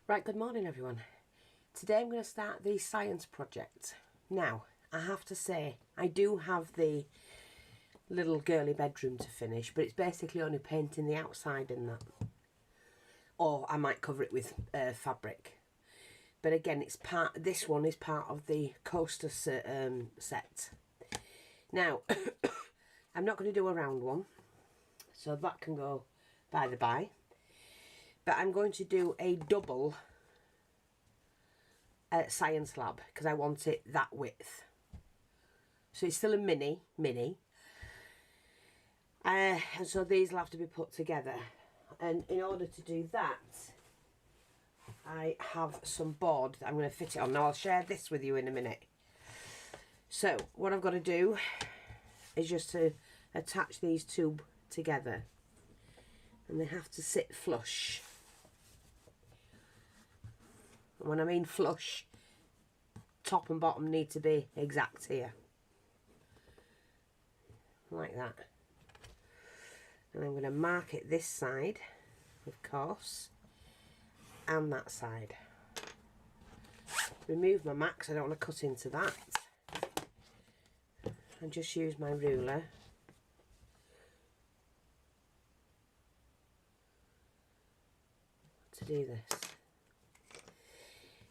Right, good morning everyone. Today I'm going to start the science project. Now, I have to say, I do have the little girly bedroom to finish, but it's basically only painting the outside and that. Or I might cover it with fabric. But again, this one is part of the coaster set. Now, I'm not going to do a round one, so that can go by the by. But I'm going to do a double science lab because I want it that width. So it's still a mini. And so these will have to be put together. And in order to do that, I have some board that I'm going to fit it on. Now I'll share this with you in a minute. So what I've got to do is just to attach these two together. And they have to sit flush. And when I mean flush, top and bottom need to be exact here. Like that. And I'm going to mark it this side, of course, and that side. Remove my max, I don't want to cut into that. And just use my ruler. To do this.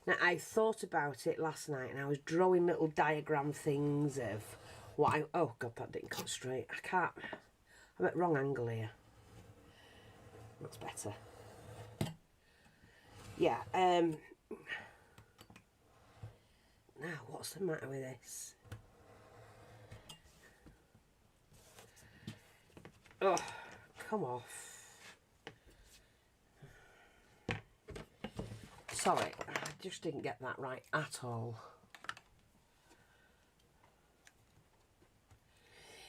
Now I thought about it last night and I was drawing little diagram things of what oh god, that didn't cut straight. I can't, I'm at the wrong angle here. That's better. Yeah, now what's the matter with this? Oh, come off. Sorry, I just didn't get that right at all.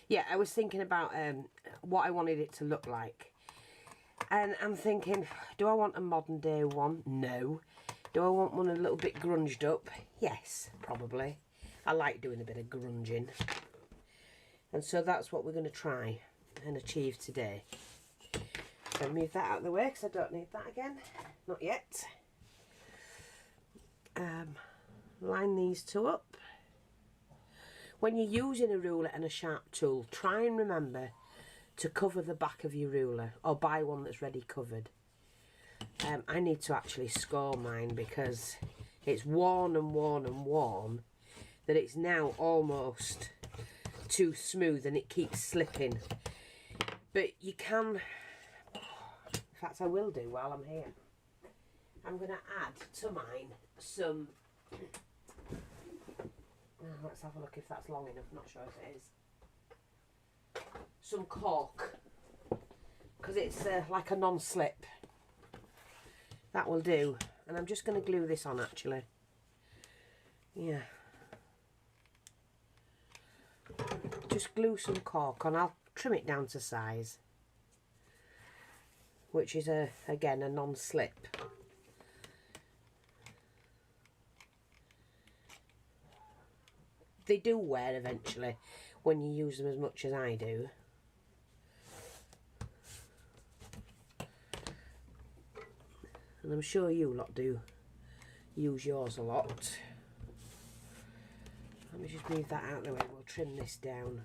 Yeah, I was thinking about what I wanted it to look like. And I'm thinking, do I want a modern day one? No. Do I want one a little bit grunged up? Yes, probably. I like doing a bit of grunging. And so that's what we're going to try and achieve today. So move that out of the way because I don't need that again. Not yet. Line these two up. When you're using a ruler and a sharp tool, try and remember to cover the back of your ruler or buy one that's ready covered. I need to actually score mine because it's worn and worn and worn that it's now almost too smooth and it keeps slipping. But you can, in fact I will do while I'm here. I'm going to add to mine some, let's have a look if that's long enough, I'm not sure if it is. Some cork, because it's like a non-slip. That will do. And I'm just going to glue this on actually. Yeah. Just glue some cork on, I'll trim it down to size. Which is again a non-slip. They do wear eventually when you use them as much as I do. And I'm sure you lot do use yours a lot. Let me just move that out of the way, we'll trim this down.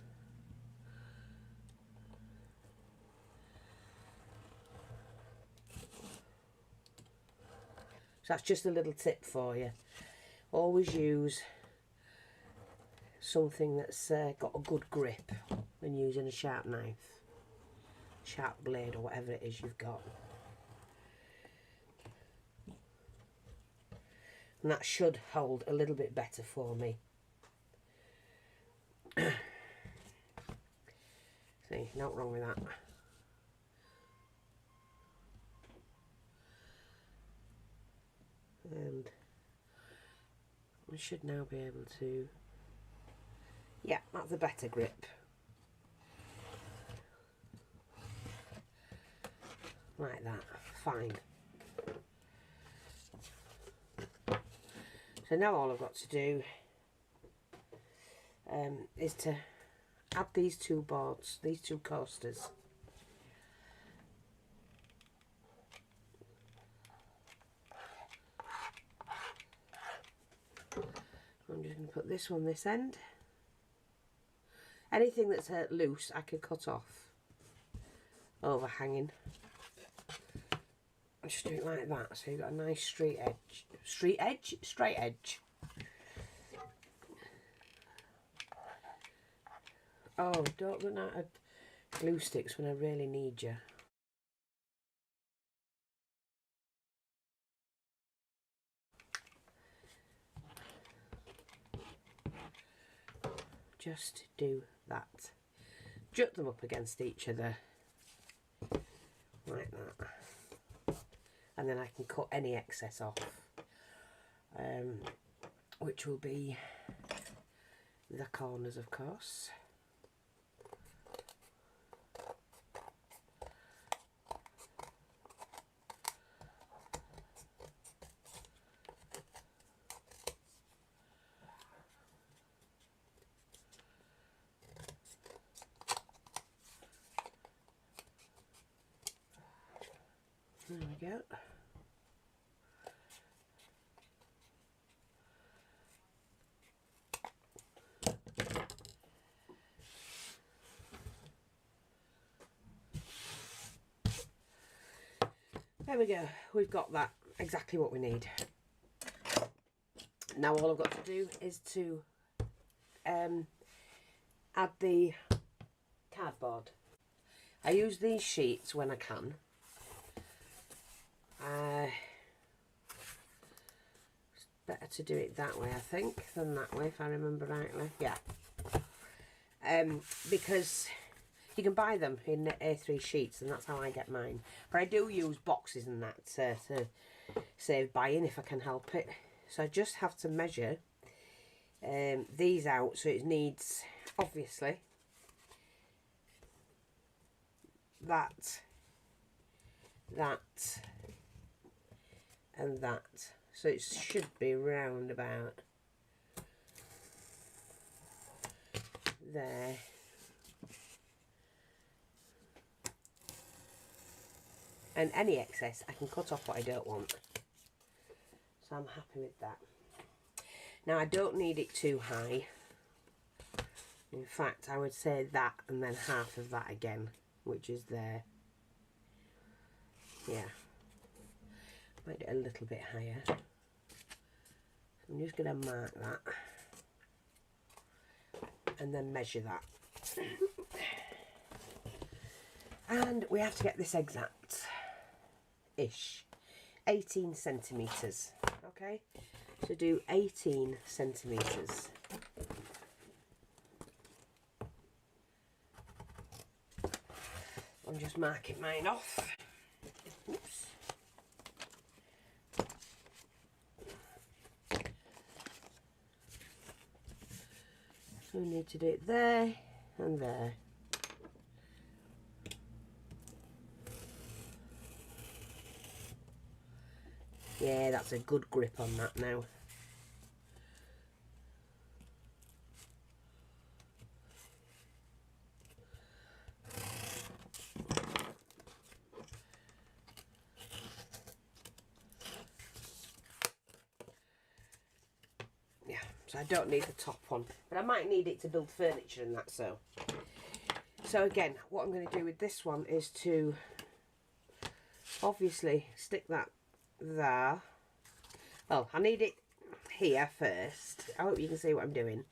So that's just a little tip for you. Always use something that's got a good grip when using a sharp knife, sharp blade or whatever it is you've got. And that should hold a little bit better for me. See, not wrong with that. And I should now be able to, yeah, that's a better grip. Like that, fine. So now all I've got to do is to add these two boards, these two coasters. I'm just going to put this one this end. Anything that's loose I can cut off, overhanging. Just do it like that, so you've got a nice straight edge. Straight edge. Oh, don't run out of glue sticks when I really need you. Just do that. Jut them up against each other like that, and then I can cut any excess off, which will be the corners, of course. There we go. There we go. We've got that, exactly what we need. Now all I've got to do is to add the cardboard. I use these sheets when I can. It's better to do it that way, I think, than that way, if I remember rightly. Yeah. Because you can buy them in A3 sheets, and that's how I get mine. But I do use boxes and that to save buying if I can help it. So I just have to measure these out. So it needs, obviously, that, and that. So it should be round about there. And any excess I can cut off what I don't want. So I'm happy with that. Now I don't need it too high. In fact, I would say that and then half of that again, which is there. Yeah. Might do it a little bit higher. So I'm just going to mark that. And then measure that. And we have to get this exact-ish. 18 centimetres. Okay? So do 18 centimetres. I'm just marking mine off. Oops. So we need to do it there and there. Yeah, that's a good grip on that now. Yeah, so I don't need the top one, but I might need it to build furniture and that, so. So again, what I'm going to do with this one is to obviously stick that there. Well, I need it here first. I hope you can see what I'm doing.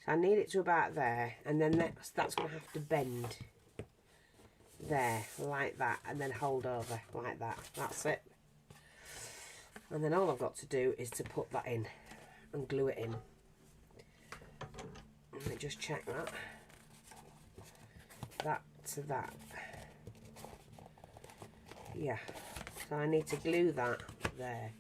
So I need it to about there, and then that's going to have to bend there, like that, and then hold over like that. That's it. And then all I've got to do is to put that in and glue it in. Let me just check that. That to that. Yeah. So I need to glue that there.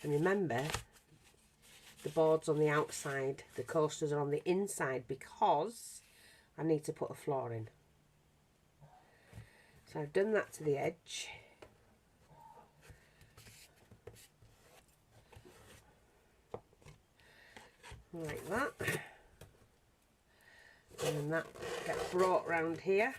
And remember, the board's on the outside, the coasters are on the inside, because I need to put a floor in. So I've done that to the edge. Like that. And then that gets brought round here.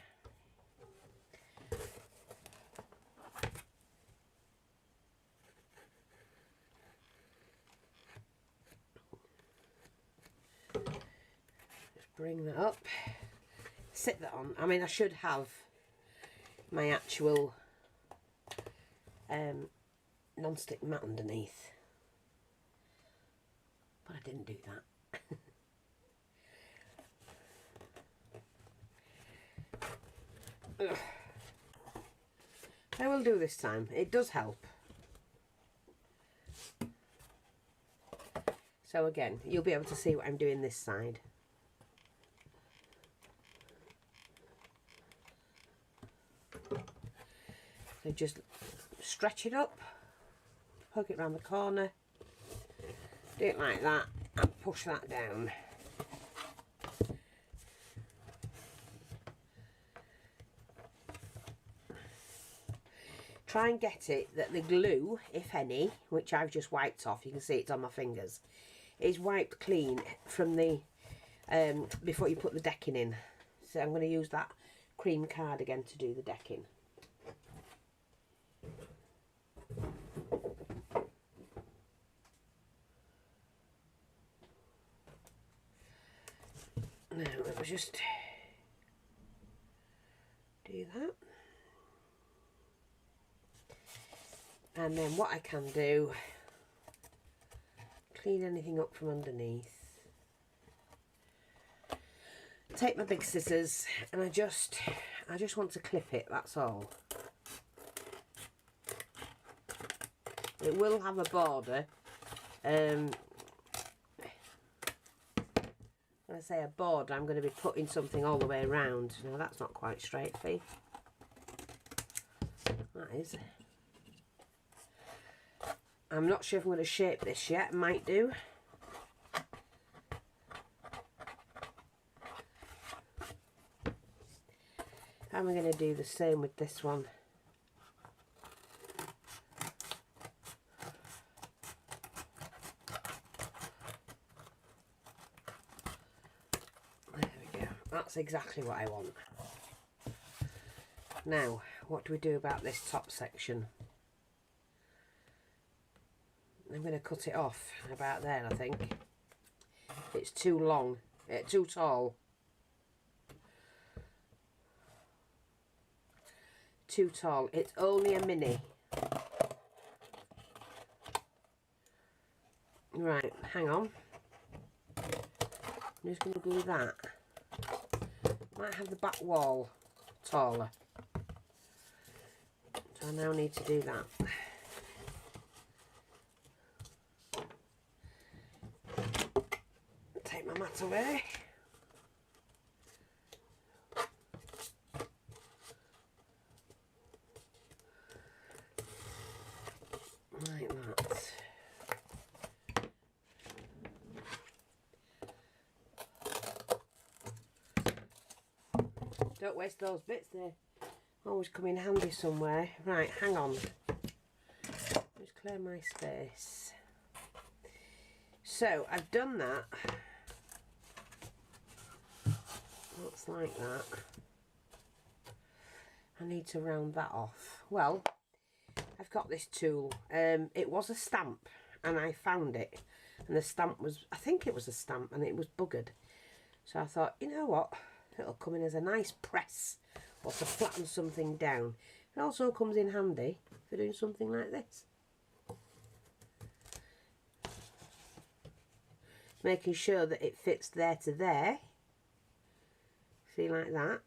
bring that up, sit that on. I mean, I should have my actual non-stick mat underneath, but I didn't do that. I will do this time. It does help. So again, you'll be able to see what I'm doing this side. So just stretch it up, poke it around the corner, do it like that, and push that down. Try and get it that the glue, if any, which I've just wiped off, you can see it's on my fingers, is wiped clean from the before you put the decking in. So I'm going to use that cream card again to do the decking. Now let me just do that. And then what I can do, clean anything up from underneath. Take my big scissors and I just want to clip it, that's all. It will have a border. When I say a border, I'm going to be putting something all the way around. Now that's not quite straight, Fee. That is. I'm not sure if I'm going to shape this yet. I might do. And we're going to do the same with this one. There we go. That's exactly what I want. Now, what do we do about this top section? I'm going to cut it off about there, I think. It's too long, too tall. Too tall. It's only a mini. Right, hang on. I'm just going to glue that. Might have the back wall taller. So I now need to do that. Take my mat away. Like that. Don't waste those bits, they always come in handy somewhere. Right, hang on. Just clear my space. So I've done that. Looks like that. I need to round that off. Well, I've got this tool. It was a stamp and I found it, and the stamp was, I think it was a stamp, and it was buggered. So I thought, you know what, it'll come in as a nice press or to flatten something down. It also comes in handy for doing something like this. Making sure that it fits there to there. See, like that.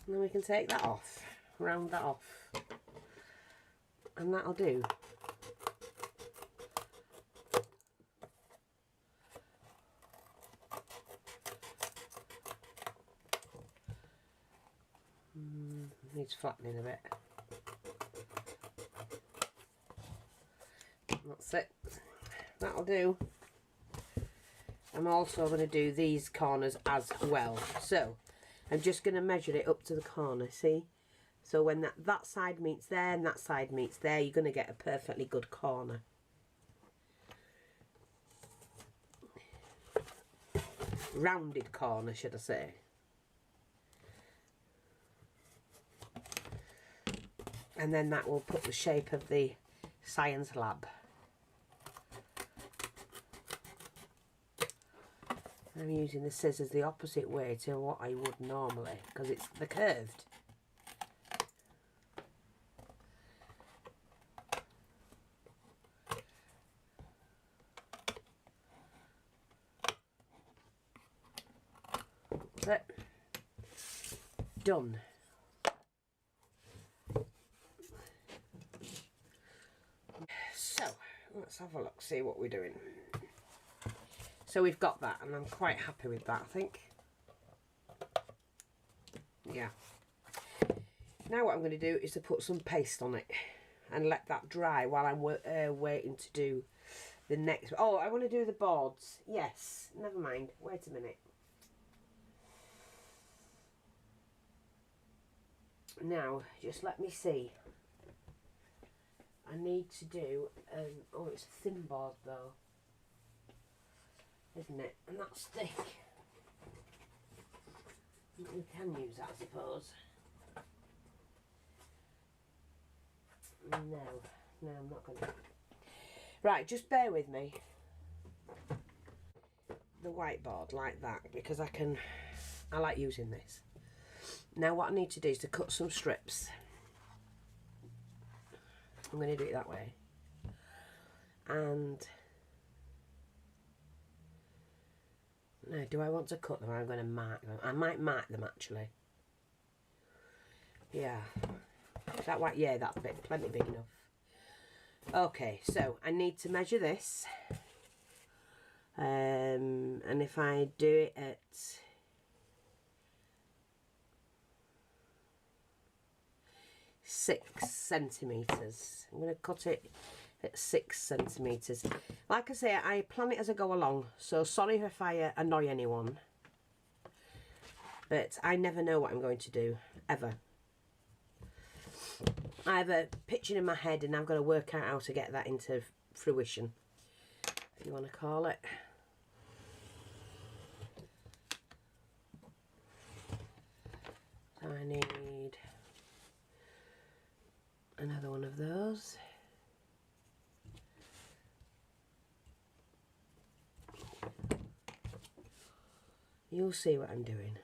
And then we can take that off, round that off, and that'll do. Needs flattening a bit. That's it. That'll do. I'm also going to do these corners as well. So I'm just going to measure it up to the corner, see? So when that side meets there and that side meets there, you're going to get a perfectly good corner. Rounded corner, should I say. And then that will put the shape of the science lab. I'm using the scissors the opposite way to what I would normally, because they're curved. But done. So let's have a look, see what we're doing. So we've got that, and I'm quite happy with that, I think. Yeah. Now what I'm going to do is to put some paste on it and let that dry while I'm waiting to do the next. Oh, I want to do the boards. Yes, never mind. Wait a minute. Now, just let me see. I need to do, oh, it's a thin board though, isn't it? And that's thick. We can use that, I suppose. No, I'm not going to. Right, just bear with me. The whiteboard like that, because I like using this. Now what I need to do is to cut some strips. I'm going to do it that way. And now, do I want to cut them? I'm going to mark them. I might mark them actually. Yeah. That white, yeah, that's plenty big enough. Okay, so I need to measure this. And if I do it at 6 centimetres, I'm going to cut it at 6 centimetres. Like I say, I plan it as I go along, so sorry if I annoy anyone, but I never know what I'm going to do, ever. I have a picture in my head and I've got to work out how to get that into fruition, if you want to call it. So I need another one of those. You'll see what I'm doing.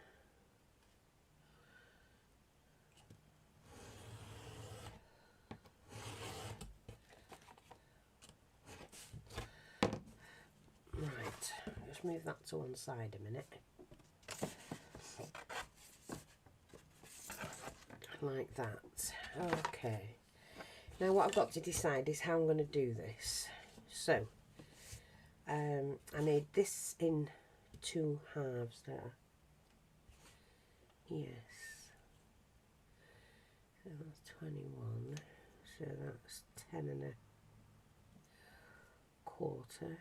Right, just move that to one side a minute. Like that. Okay. Now what I've got to decide is how I'm going to do this. So, I need this in 2 halves there. Yes. So that's 21. So that's 10 and a quarter.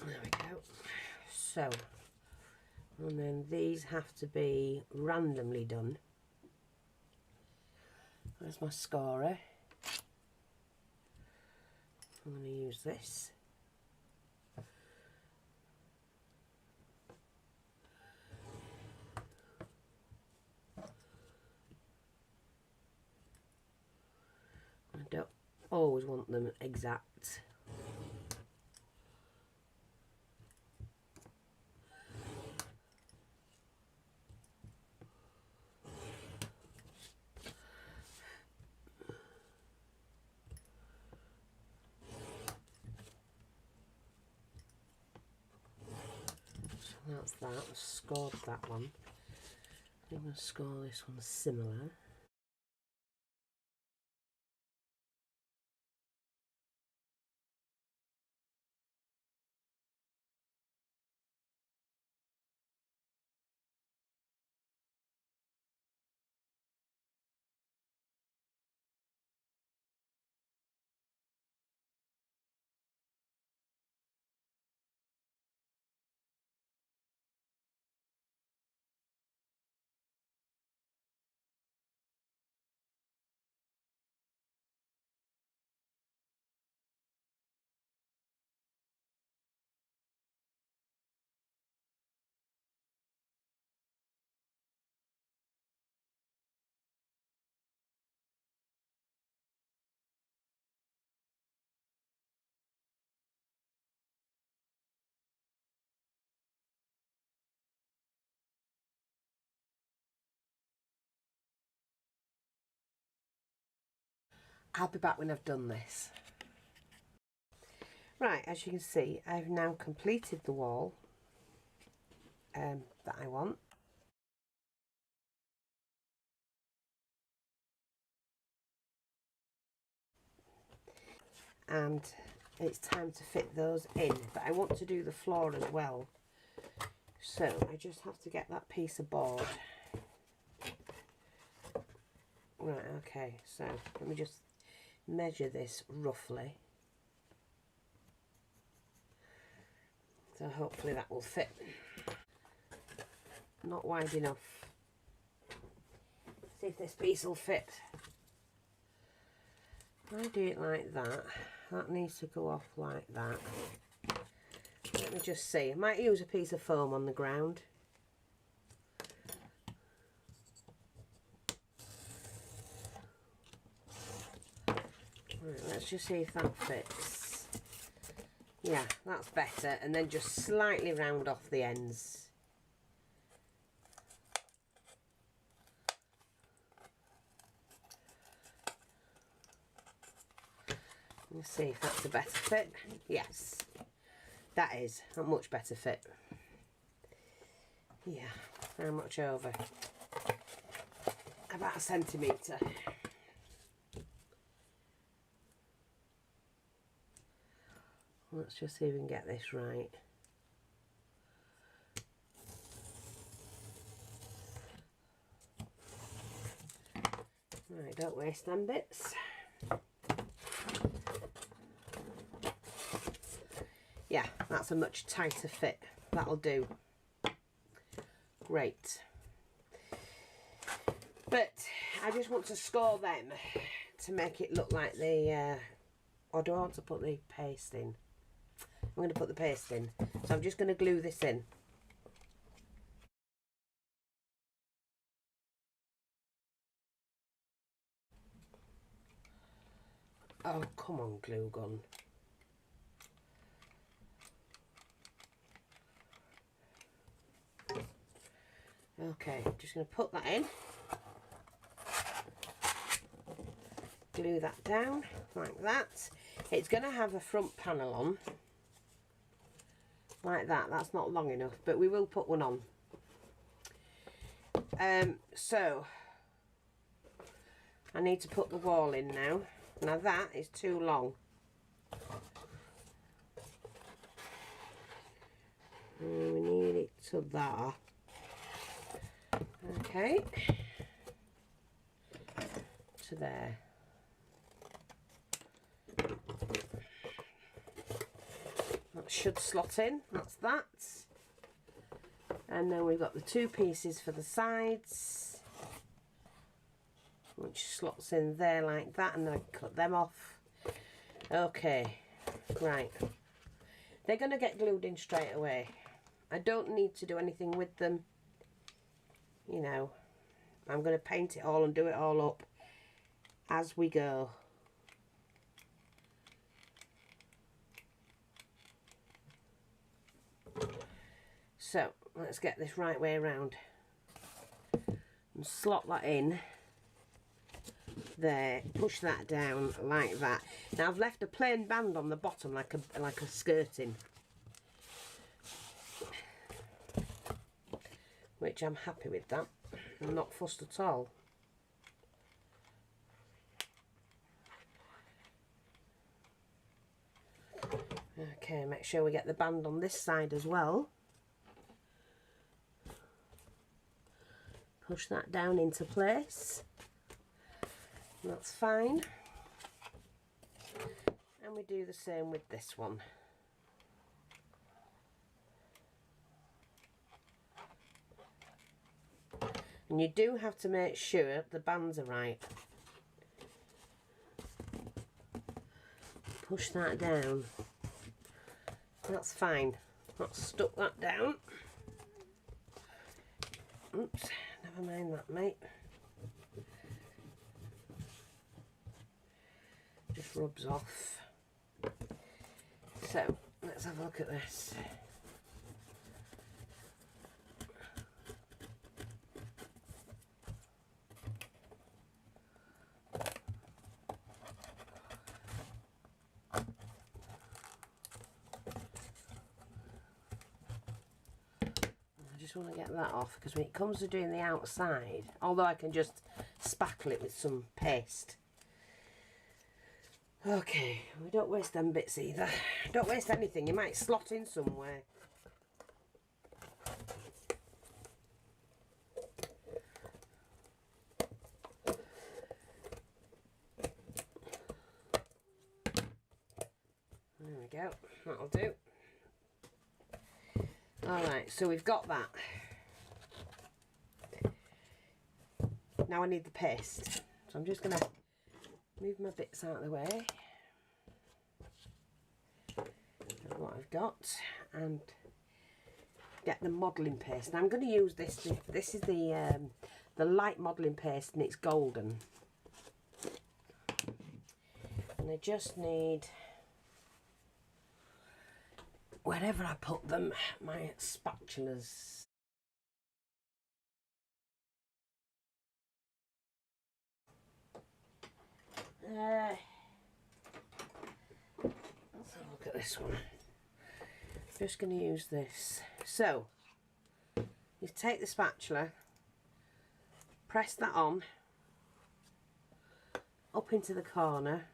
There we go. So, and then these have to be randomly done. There's my scorer. I'm going to use this. I don't always want them exact. That's that. I've scored that one. I'm going to score this one similar. I'll be back when I've done this. Right, as you can see, I've now completed the wall that I want. And it's time to fit those in, but I want to do the floor as well. So I just have to get that piece of board. Right, okay, so let me just measure this roughly. So hopefully that will fit. Not wide enough. See if this piece will fit. I do it like that. That needs to go off like that. Let me just see. I might use a piece of foam on the ground. Right, let's just see if that fits. Yeah, that's better. And then just slightly round off the ends. Let's see if that's a better fit. Yes, that is a much better fit. Yeah, how much over? About 1 centimetre. Let's just see if we can get this right. Right, don't waste them bits. Yeah, that's a much tighter fit. That'll do. Great. But I just want to score them to make it look like the... or do I want to put the paste in? I'm going to put the paste in. So I'm just going to glue this in. Oh, come on, glue gun. Okay, just going to put that in. Glue that down like that. It's going to have a front panel on. Like that. That's not long enough, but we will put one on. So I need to put the wall in now. Now that is too long. And we need it to there. Okay. To there. That should slot in. That's that. And then we've got the 2 pieces for the sides, which slots in there like that, and then I cut them off. Okay, right. They're going to get glued in straight away. I don't need to do anything with them. You know, I'm going to paint it all and do it all up as we go. So let's get this right way around and slot that in there, push that down like that. Now I've left a plain band on the bottom like a skirting, which I'm happy with that. I'm not fussed at all. Okay, make sure we get the band on this side as well. Push that down into place. That's fine. And we do the same with this one. And you do have to make sure the bands are right. Push that down. That's fine. Let's stuck that down. Oops, never mind that, mate. Just rubs off. So, let's have a look at this. just want to get that off, because when it comes to doing the outside, although I can just spackle it with some paste. Okay, we don't waste them bits either. Don't waste anything, you might slot in somewhere. There we go, that'll do. Alright, so we've got that. Now I need the paste. So I'm just going to move my bits out of the way. That's what I've got. And get the modelling paste. Now I'm going to use this. This is the light modelling paste, and it's golden. And I just need, wherever I put them, my spatulas. Let's have a look at this one. I'm just going to use this. So, you take the spatula, press that on, up into the corner,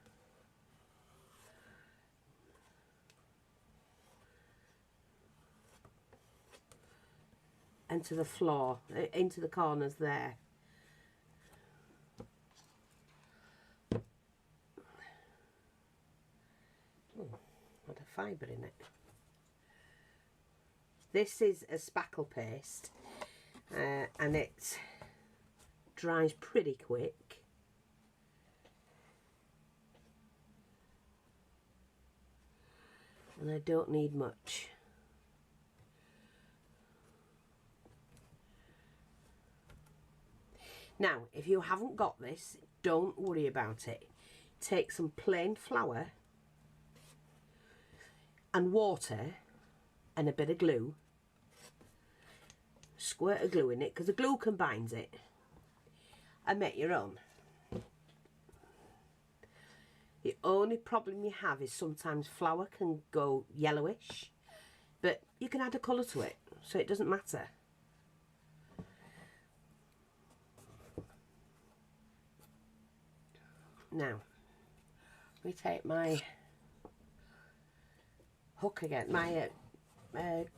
and to the floor, into the corners there. Had a fibre in it. This is a spackle paste, and it dries pretty quick. And I don't need much. Now, if you haven't got this, don't worry about it. Take some plain flour and water and a bit of glue. Squirt of glue in it, because the glue combines it, and make your own. The only problem you have is sometimes flour can go yellowish, but you can add a colour to it, so it doesn't matter. Now, we take my hook again, my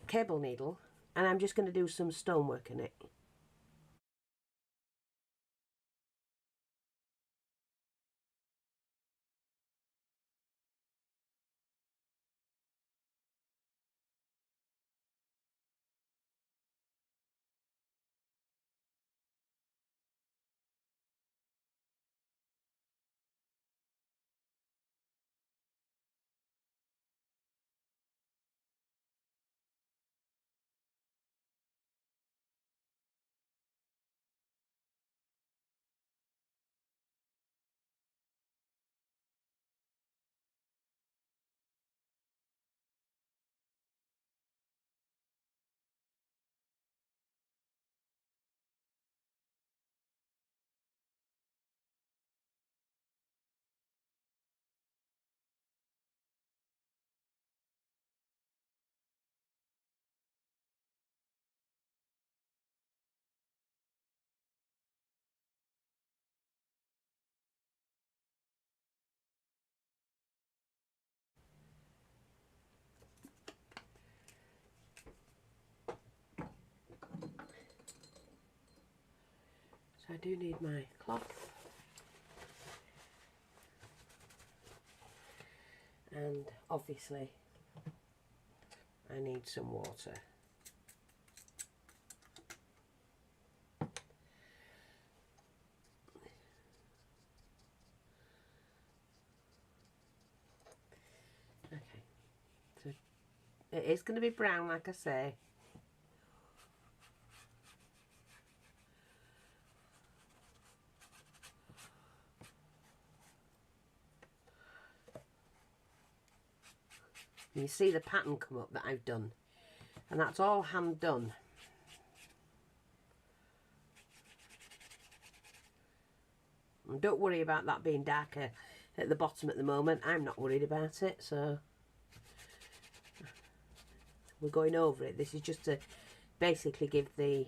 cable needle, and I'm just going to do some stonework in it. So I do need my cloth, and obviously I need some water. Okay, so it is going to be brown, like I say. You see the pattern come up that I've done, and that's all hand done. And don't worry about that being darker at the bottom at the moment. I'm not worried about it, so we're going over it. This is just to basically give the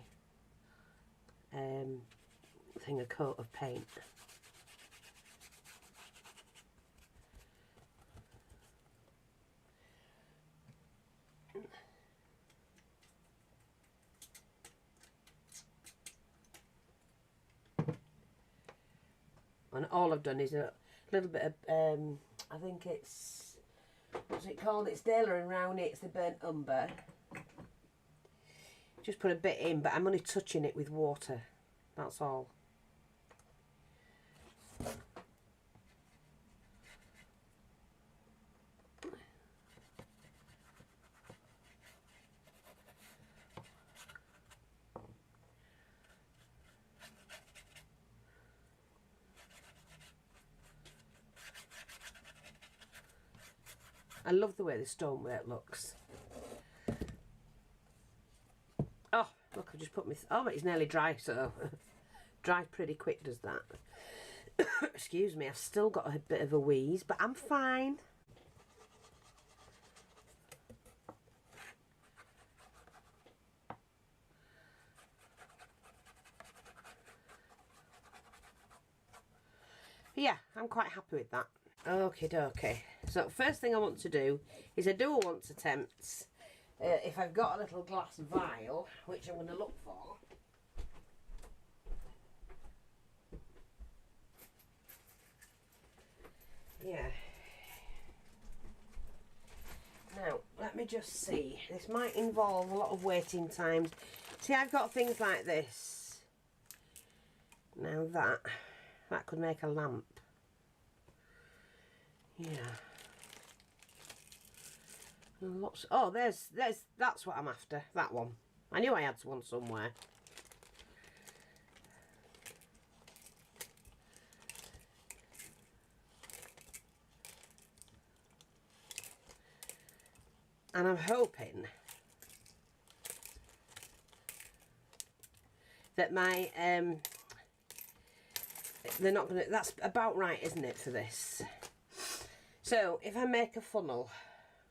thing a coat of paint. And all I've done is a little bit of, I think it's, what's it called? It's Dale and round it's the burnt umber. Just put a bit in, but I'm only touching it with water. That's all. I love the way the stonework looks. Oh, look, I just put my... Oh, it's nearly dry, so... dry pretty quick, does that. Excuse me, I've still got a bit of a wheeze, but I'm fine. Yeah, I'm quite happy with that. Okie dokie. So first thing I want to do is I do want to attempt, if I've got a little glass vial, which I'm going to look for. Yeah. Now, let me just see. This might involve a lot of waiting times. See, I've got things like this. Now that could make a lamp. Yeah. And lots. Oh, that's what I'm after. That one. I knew I had one somewhere. And I'm hoping that my they're not gonna. That's about right, isn't it, for this? So if I make a funnel,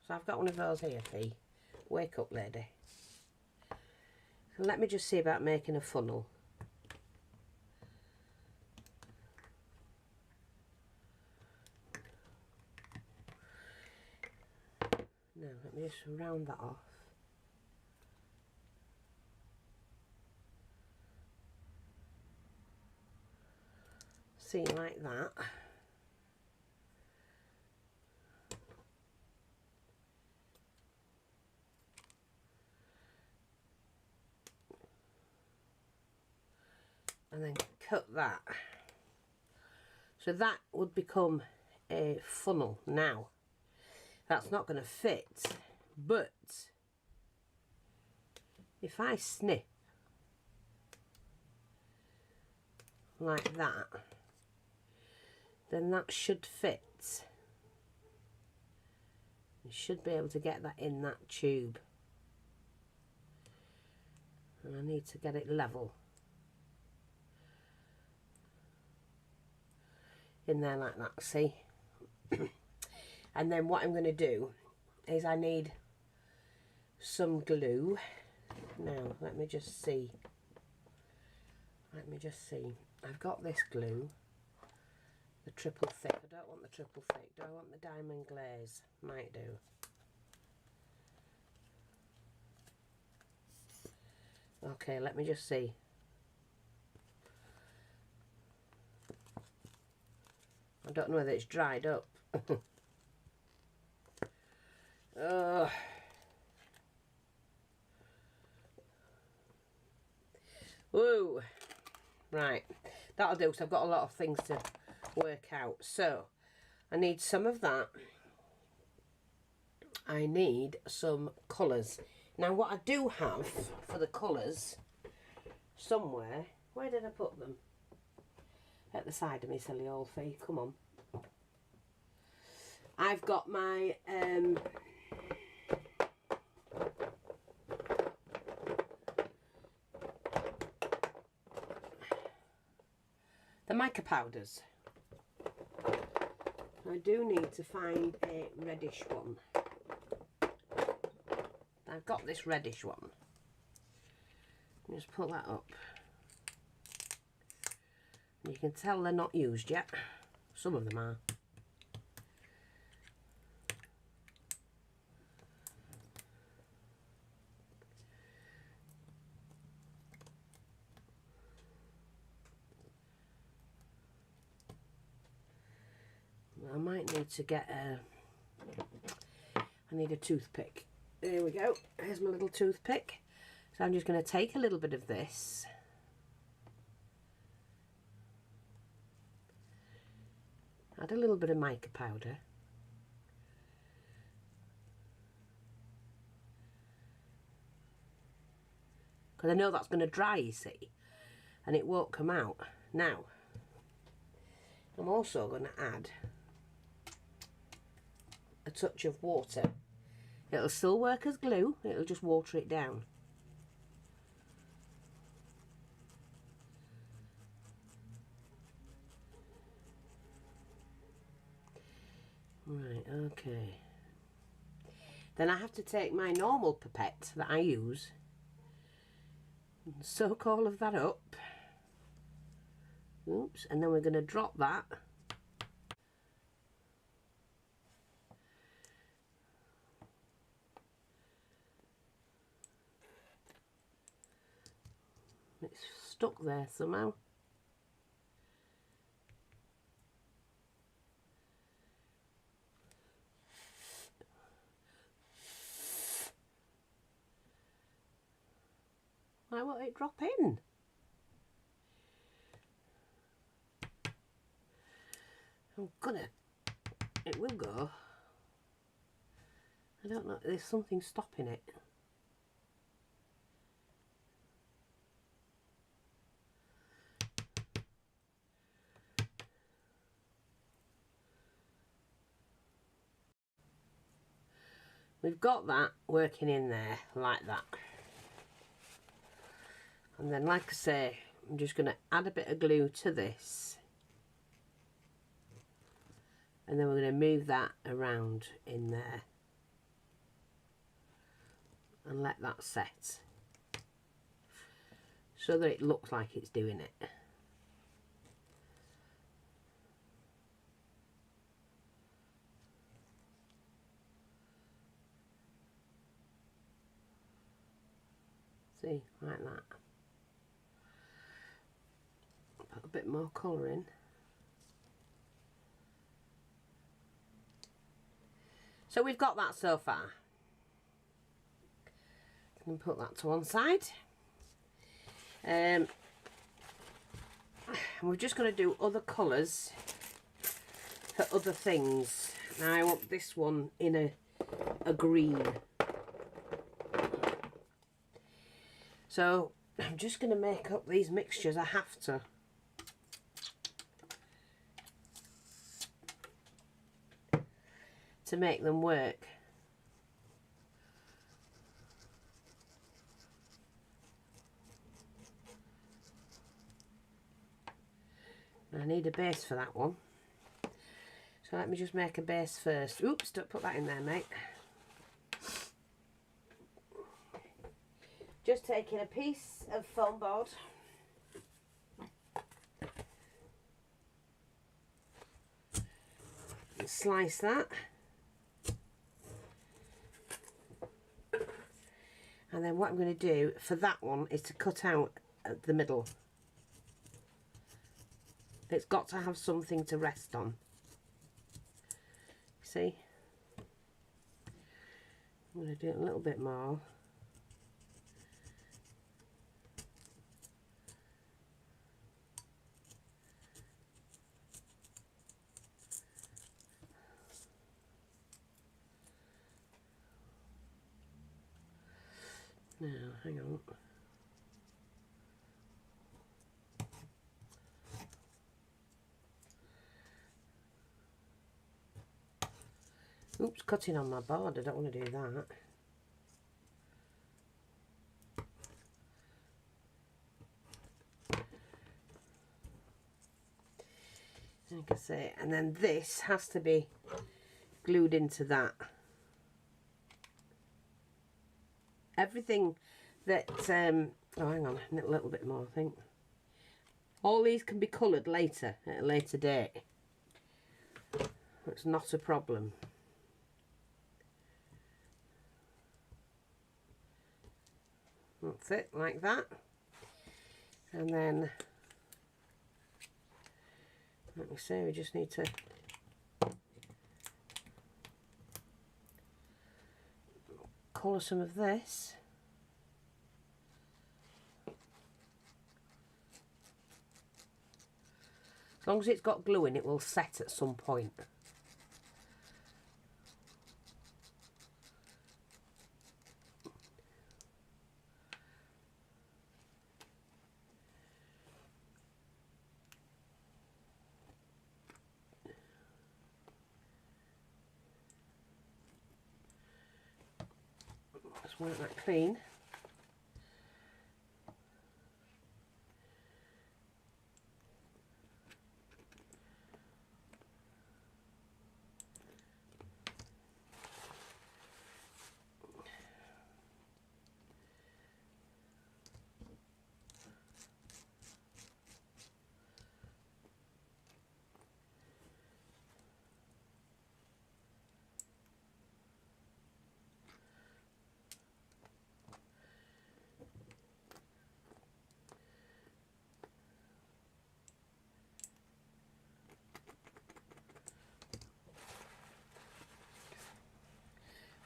so I've got one of those here, P. Wake up, lady. So let me just see about making a funnel. No, let me just round that off. See, like that. And then cut that. So that would become a funnel. Now, that's not going to fit, but if I snip like that, then that should fit. You should be able to get that in that tube. And I need to get it level. In there like that, see? And then what I'm going to do is I need some glue. Now, let me just see. I've got this glue. The triple thick. I don't want the triple thick. Do I want the diamond glaze? Might do. Okay, let me just see. I don't know whether it's dried up. Woo! Right, that'll do, because I've got a lot of things to work out. So, I need some of that. I need some colours. Now, what I do have for the colours, somewhere, where did I put them? At the side of me, silly old fee. Come on. I've got my the mica powders. I do need to find a reddish one. I've got this reddish one. just put that up. You can tell they're not used yet. Some of them are. I might need to get I need a toothpick. There we go. Here's my little toothpick. So I'm just going to take a little bit of this. Add a little bit of mica powder. Because I know that's going to dry, you see. And it won't come out. Now, I'm also going to add a touch of water. It'll still work as glue, it'll just water it down. Right, okay. Then I have to take my normal pipette that I use and soak all of that up. Oops, and then we're going to drop that. It's stuck there somehow. Why won't it drop in? It will go. I don't know, there's something stopping it. We've got that working in there like that. And then, like I say, I'm just going to add a bit of glue to this. And then we're going to move that around in there. And let that set. So that it looks like it's doing it. See, like that. Put a bit more colour in. So we've got that so far. And put that to one side. And we're just going to do other colours for other things. Now I want this one in a green. So I'm just going to make up these mixtures. I have to make them work. I need a base for that one. So let me just make a base first. Oops, don't put that in there, mate. Just taking a piece of foam board. And slice that. And then what I'm going to do for that one is to cut out at the middle. It's got to have something to rest on. See? I'm going to do it a little bit more. Now, hang on. Oops, cutting on my board. I don't want to do that. Like I say, and then this has to be glued into that. Everything that, oh hang on, a little bit more I think. All these can be coloured later, at a later date. It's not a problem. That's it, like that. And then, let me see, we just need to colour some of this. As long as it's got glue in, it will set at some point. Just wipe that clean.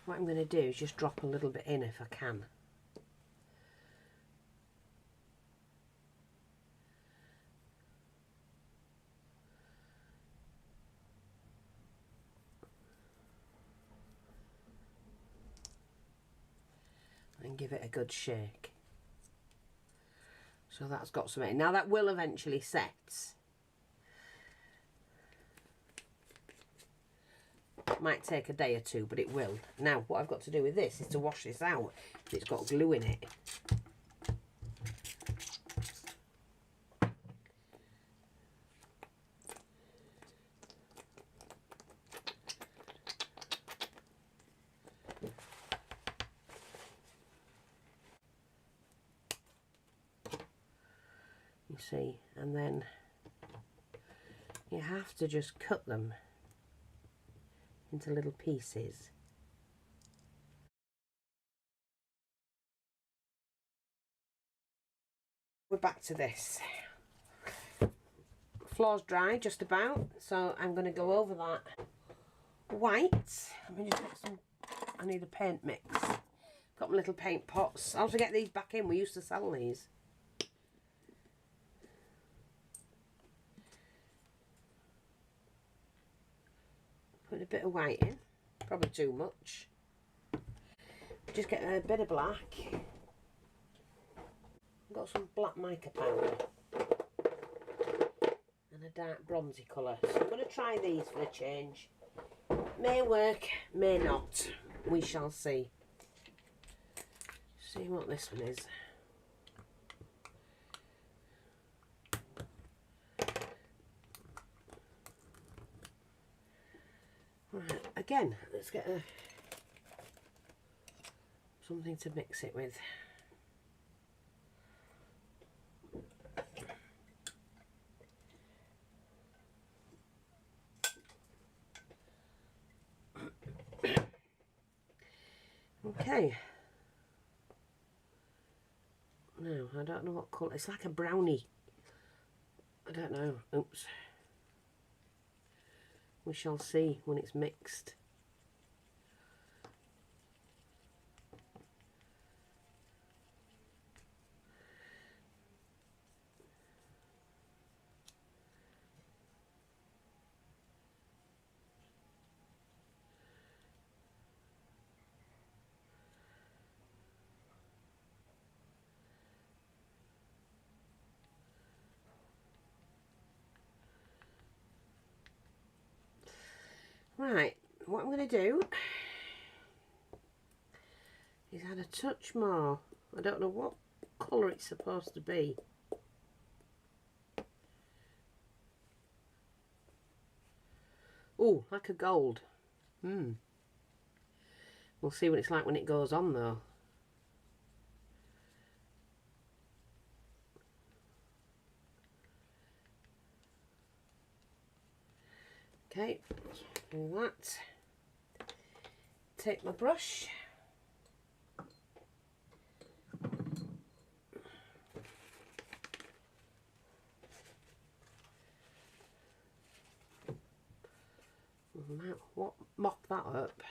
What I'm going to do is just drop a little bit in if I can. And give it a good shake. So that's got some in. Now that will eventually set. Might take a day or two, but it will. Now what I've got to do with this is to wash this out. It's got glue in it. You see, and then you have to just cut them into little pieces. We're back to this. Floor's dry just about, so I'm going to go over that white. Let me just get some, I need a paint mix. Got my little paint pots. I'll have to get these back in, we used to sell these. Put a bit of white in, probably too much. Just get a bit of black. Got some black mica powder and a dark bronzy colour. So I'm going to try these for a change. May work, may not. We shall see. See what this one is. Right, again, let's get something to mix it with. Okay. No, I don't know what colour. It's like a brownie. I don't know. Oops. We shall see when it's mixed. Right, what I'm going to do is add a touch more. I don't know what colour it's supposed to be. Oh, like a gold. We'll see what it's like when it goes on though. Okay, do that. Take my brush. Mop that up.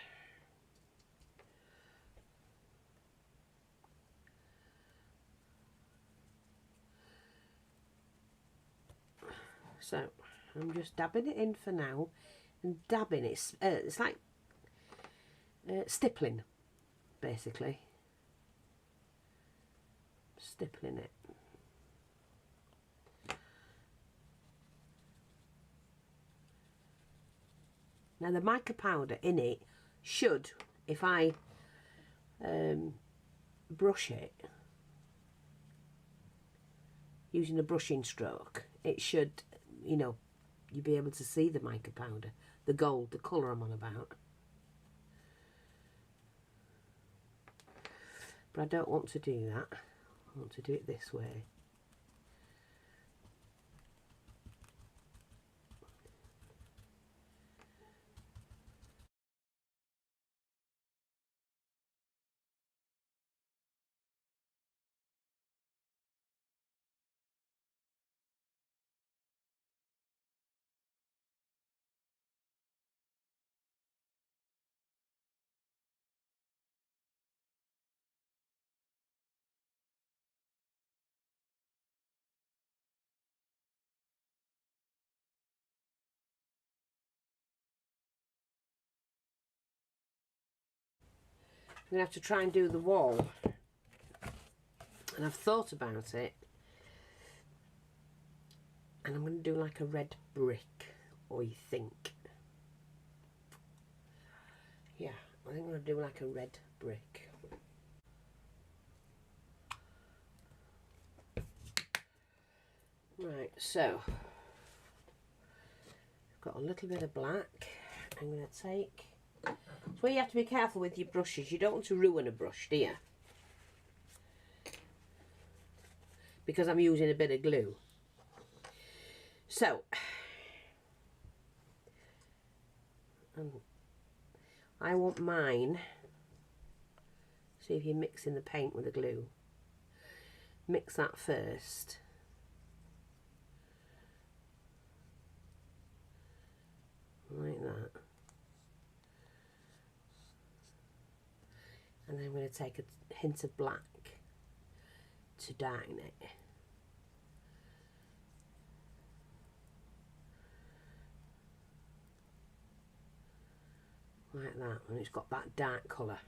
So I'm just dabbing it in for now, and dabbing it. It's like stippling, basically. Stippling it. Now the mica powder in it should, if I brush it using a brushing stroke, it should, you know, you'll be able to see the mica powder, the gold, the colour I'm on about. But I don't want to do that. I want to do it this way. I'm going to have to try and do the wall, and I've thought about it, and I'm going to do like a red brick, or you think. Yeah, I think I'm going to do like a red brick. Right, so I've got a little bit of black. I'm going to take. So where you have to be careful with your brushes. You don't want to ruin a brush, do you? Because I'm using a bit of glue. So I want mine. See if you're mixing the paint with the glue. Mix that first. Like that. And then I'm going to take a hint of black to darken it. Like that, and it's got that dark colour.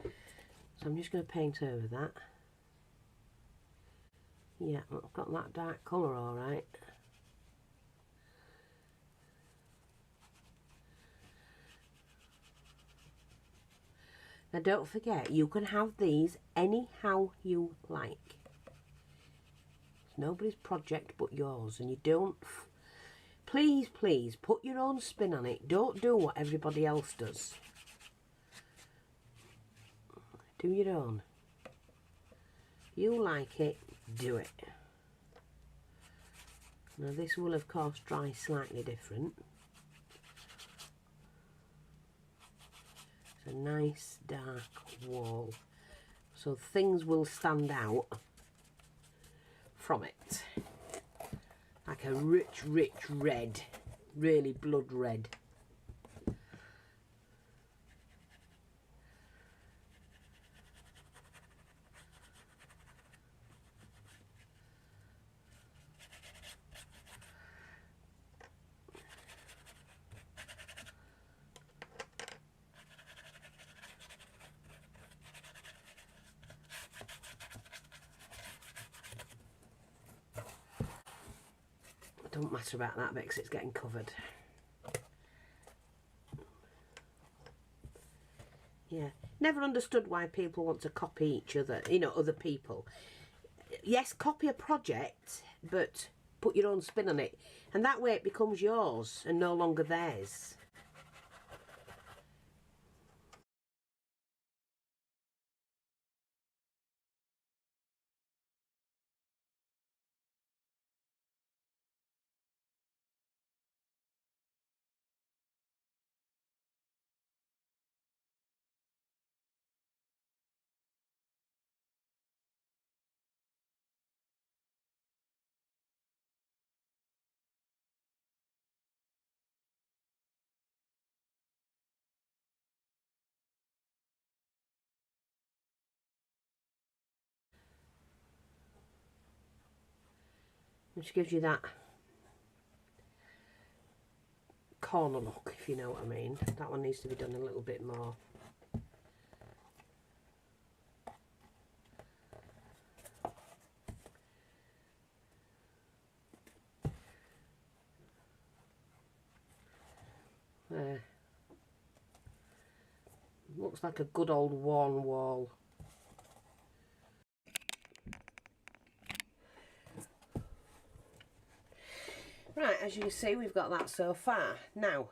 So I'm just going to paint over that. Yeah, I've got that dark colour alright. Now don't forget, you can have these anyhow you like. It's nobody's project but yours, and you don't... Please, please, put your own spin on it. Don't do what everybody else does. Do your own. You like it, do it. Now this will of course dry slightly different. It's a nice dark wall, so things will stand out from it. Like a rich, rich red, really blood red. Don't matter about that bit because it's getting covered. Yeah, never understood why people want to copy each other, you know, other people. Yes, copy a project, but put your own spin on it. And that way it becomes yours and no longer theirs. which gives you that corner look, if you know what I mean. That one needs to be done a little bit more. There. Looks like a good old worn wall. Right, as you can see, we've got that so far. Now,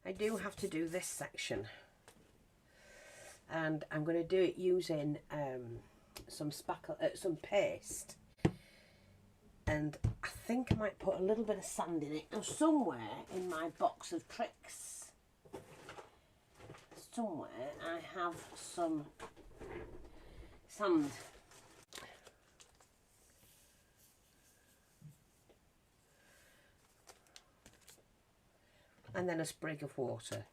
I do have to do this section, and I'm going to do it using some paste, and I think I might put a little bit of sand in it. Now, somewhere in my box of tricks, somewhere I have some sand. And then a sprig of water.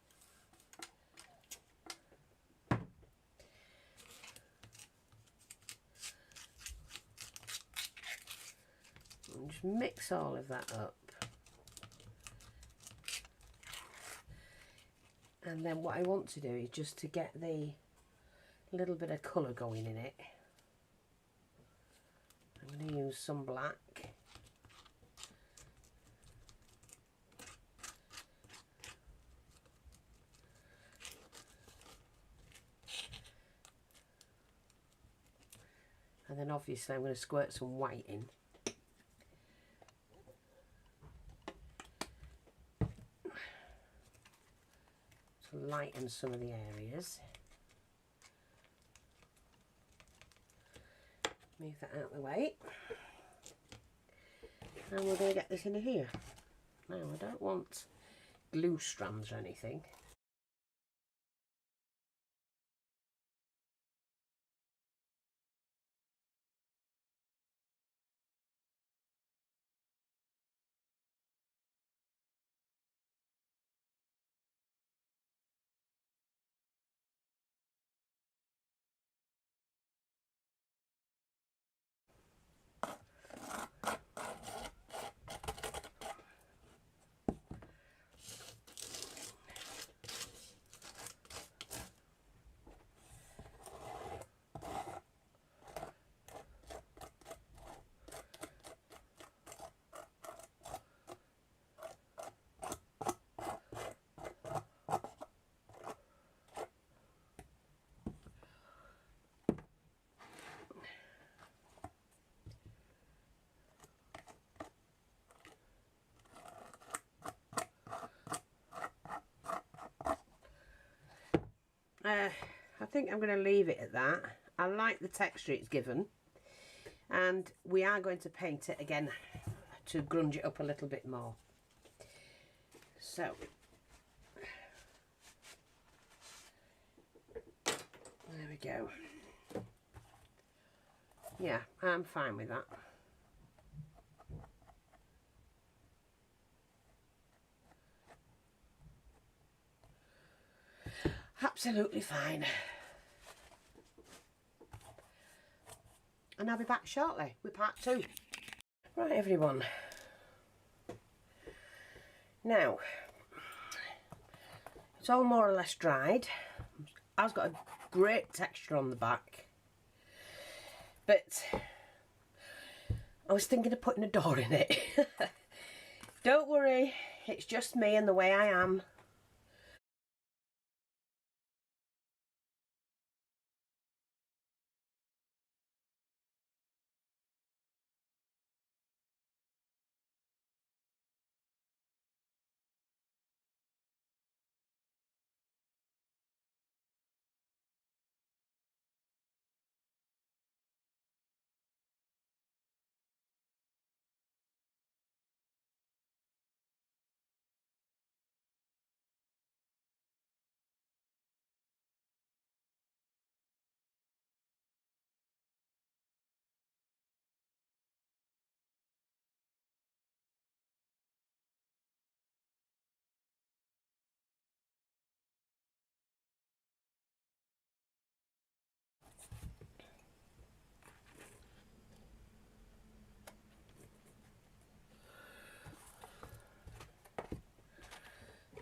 And just mix all of that up. And then what I want to do is just to get the little bit of colour going in it, I'm going to use some black. And then obviously I'm going to squirt some white in. To lighten some of the areas. Move that out of the way. And we're going to get this in here. Now, I don't want glue strands or anything. I think I'm going to leave it at that. I like the texture it's given, and we are going to paint it again to grunge it up a little bit more. So there we go. Yeah, I'm fine with that. Absolutely fine. And I'll be back shortly with part 2. Right, everyone. Now, it's all more or less dried. It's got a great texture on the back. But I was thinking of putting a door in it. Don't worry, it's just me and the way I am.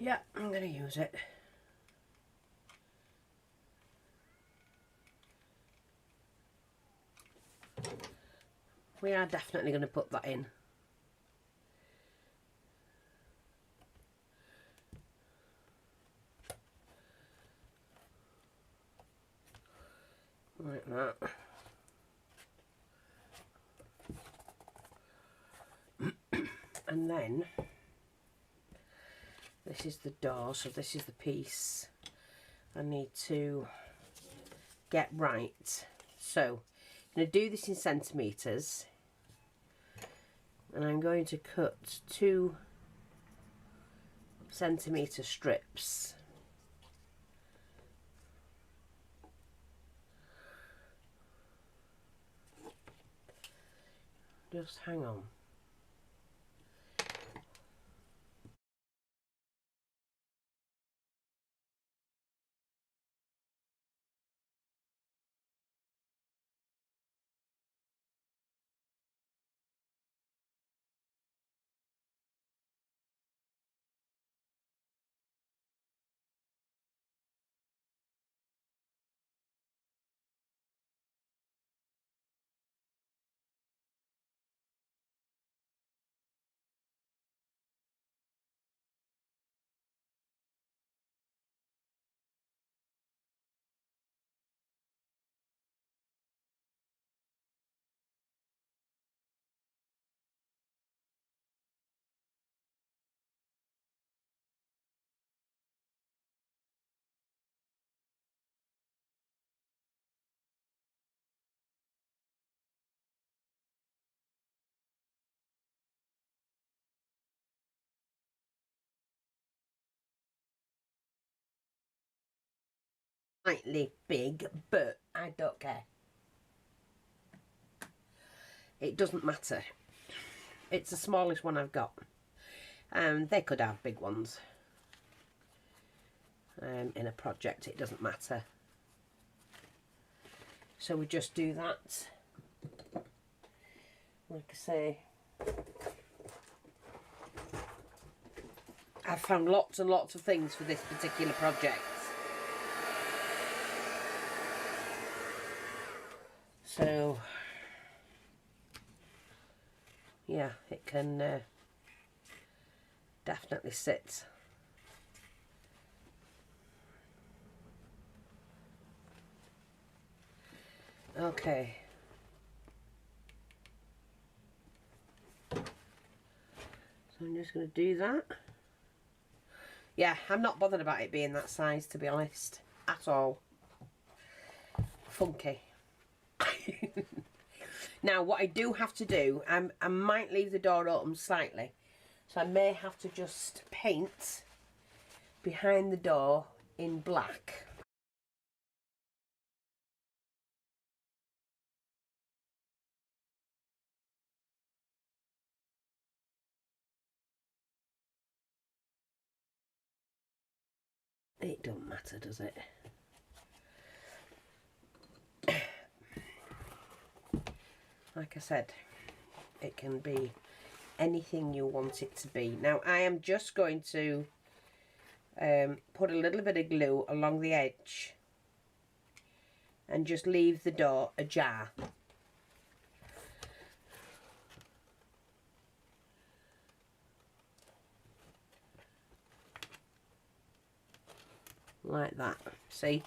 Yeah, I'm going to use it. We are definitely going to put that in. Like that. And then this is the door, so this is the piece I need to get right. So I'm going to do this in centimetres, and I'm going to cut 2 centimetre strips. Just hang on. Slightly big, but I don't care. It doesn't matter. It's the smallest one I've got. They could have big ones. In a project, it doesn't matter. So we just do that. Like I say, I've found lots and lots of things for this particular project. So, yeah, it can definitely sit. Okay. So I'm just going to do that. Yeah, I'm not bothered about it being that size, to be honest, at all. Funky. Now, what I do have to do, I might leave the door open slightly. So I may have to just paint behind the door in black. It don't matter, does it? Like I said, it can be anything you want it to be. Now, I am just going to put a little bit of glue along the edge and just leave the door ajar. Like that. See?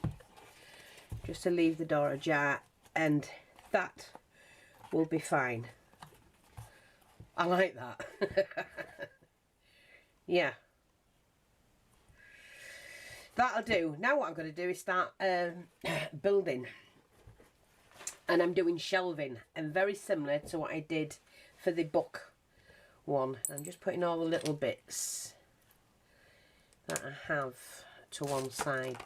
Just to leave the door ajar, and that will be fine. I like that. Yeah. That'll do. Now what I'm going to do is start building. And I'm doing shelving, and very similar to what I did for the book one. I'm just putting all the little bits that I have to one side.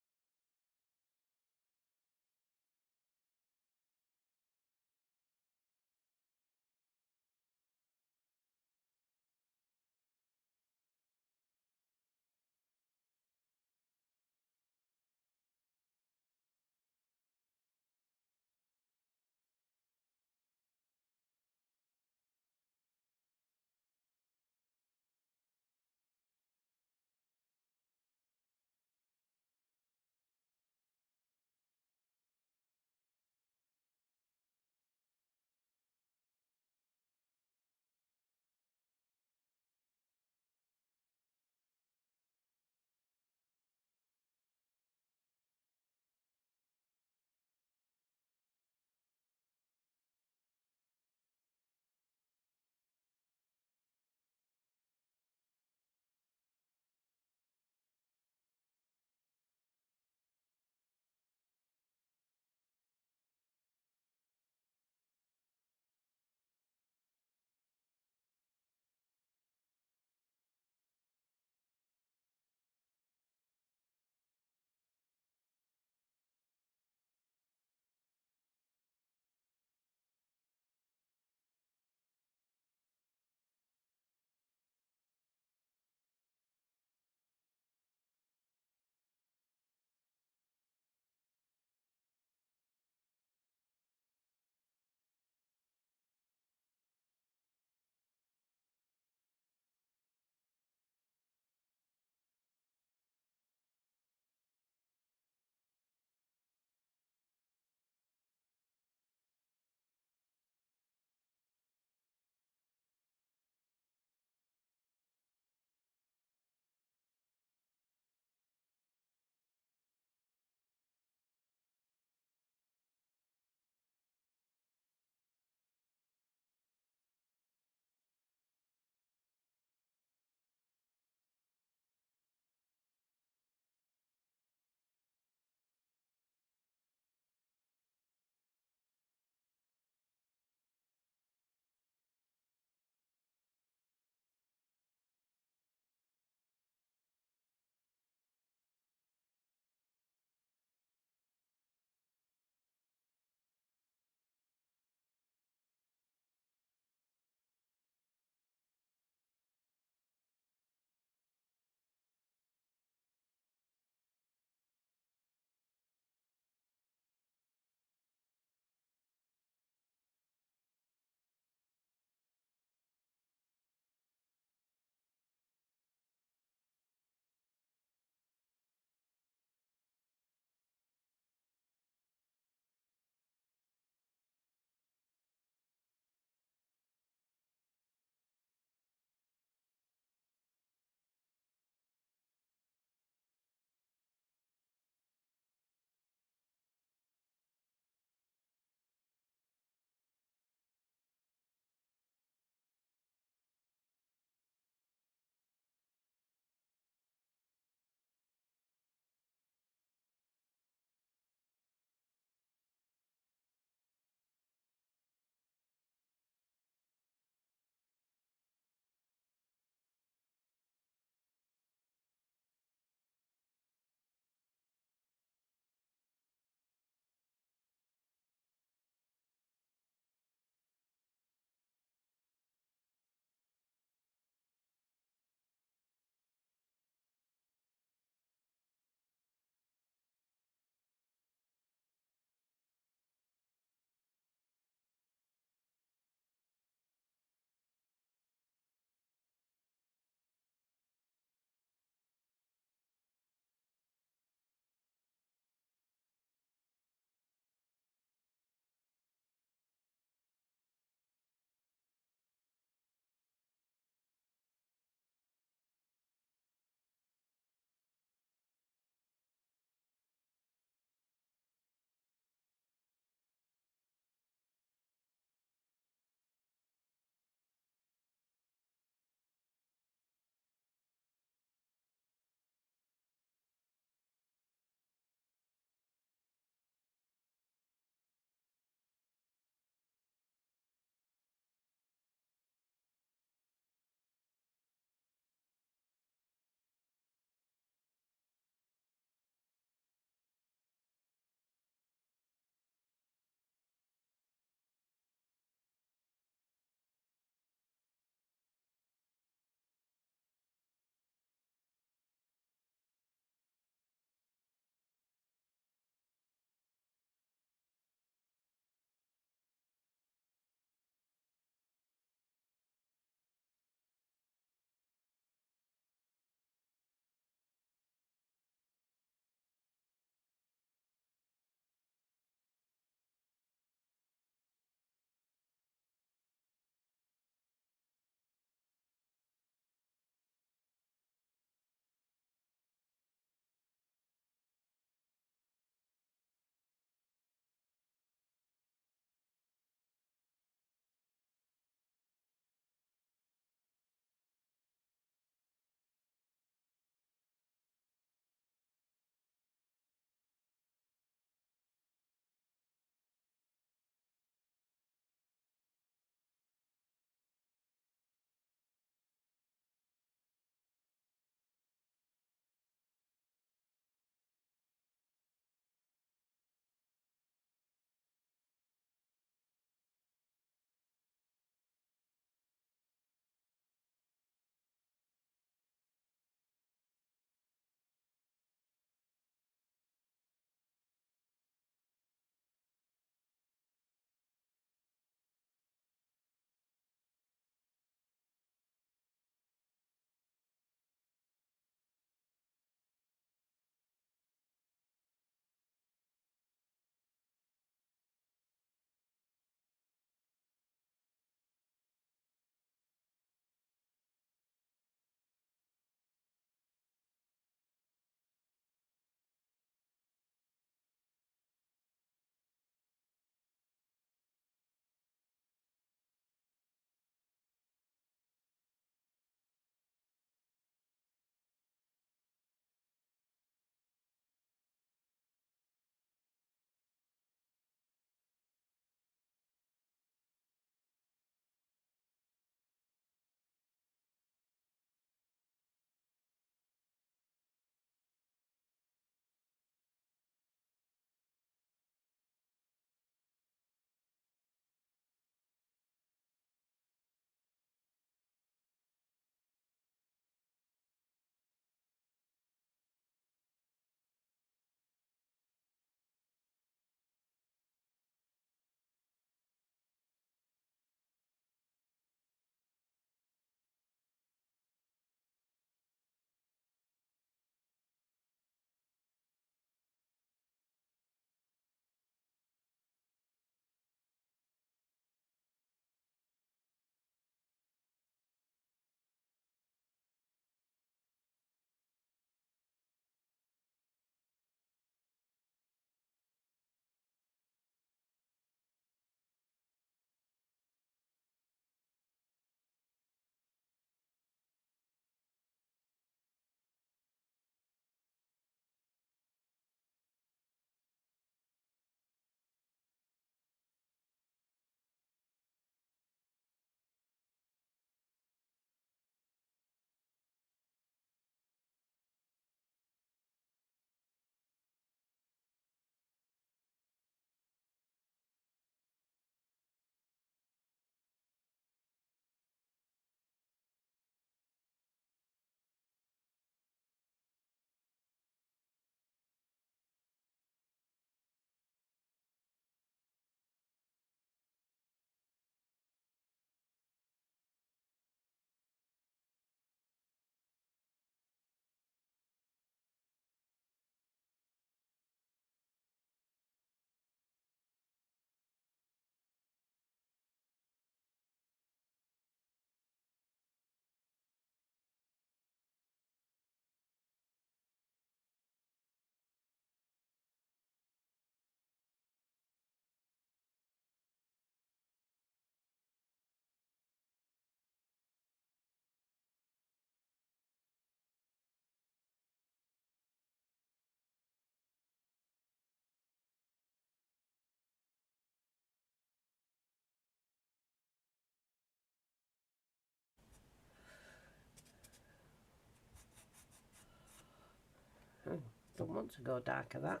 Don't want to go darker that.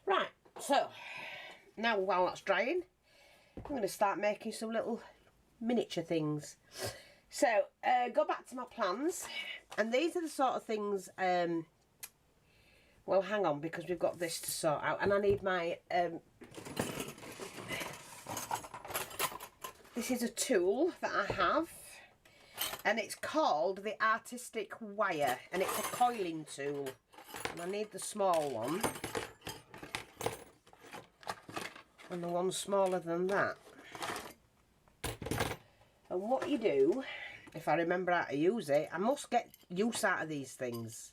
Right, so now while that's drying, I'm going to start making some little miniature things. So, go back to my plans, and these are the sort of things, well, hang on, because we've got this to sort out, and I need my, this is a tool that I have, and it's called the Artistic Wire, and it's a coiling tool, and I need the small one, and the one smaller than that. And what you do, if I remember how to use it, I must get use out of these things,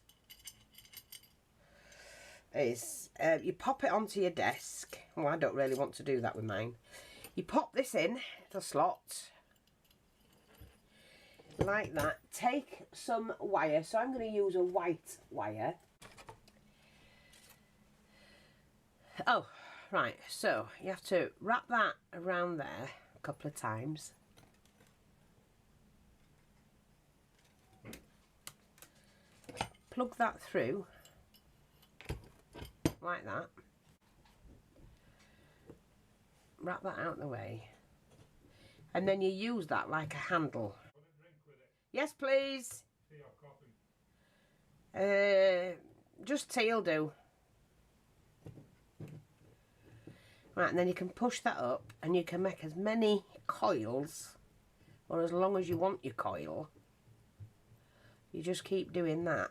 is you pop it onto your desk. Well, I don't really want to do that with mine. You pop this in the slot, like that. Take some wire, so I'm going to use a white wire. Oh, right, so you have to wrap that around there a couple of times. Plug that through, like that. Wrap that out of the way. And then you use that like a handle. Yes, please. Tea or coffee? Just tea will do. Right, and then you can push that up and you can make as many coils, or as long as you want your coil. You just keep doing that.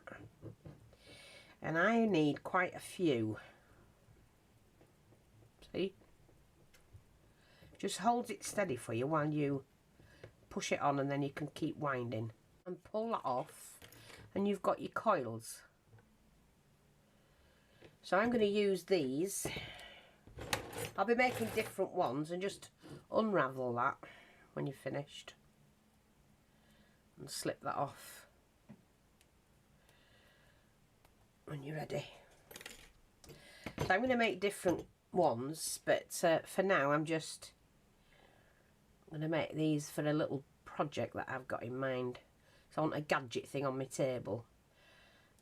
And I need quite a few. See? Just holds it steady for you while you push it on, and then you can keep winding. And pull that off, and you've got your coils. So I'm going to use these. I'll be making different ones, and just unravel that when you're finished. And slip that off when you're ready. So I'm going to make different ones, but for now I'm just going to make these for a little project that I've got in mind. So I want a gadget thing on my table,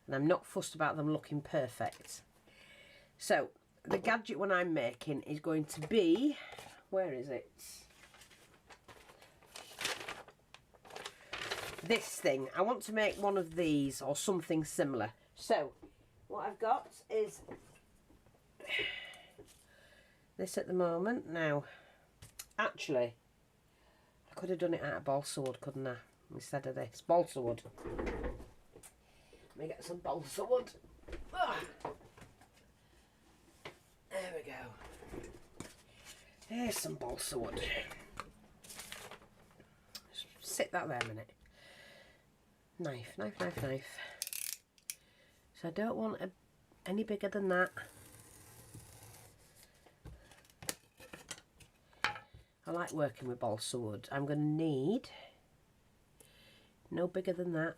and I'm not fussed about them looking perfect. So the gadget one I'm making is going to be, where is it? This thing. I want to make one of these or something similar. So what I've got is this at the moment. Now, actually, I could have done it out of balsa wood, couldn't I? Instead of this. Balsa wood. Let me get some balsa wood. Ah. There we go. Here's some balsa wood. Just sit that there a minute. Knife, knife, knife, knife. So I don't want any bigger than that. I like working with balsa wood. I'm going to need no bigger than that.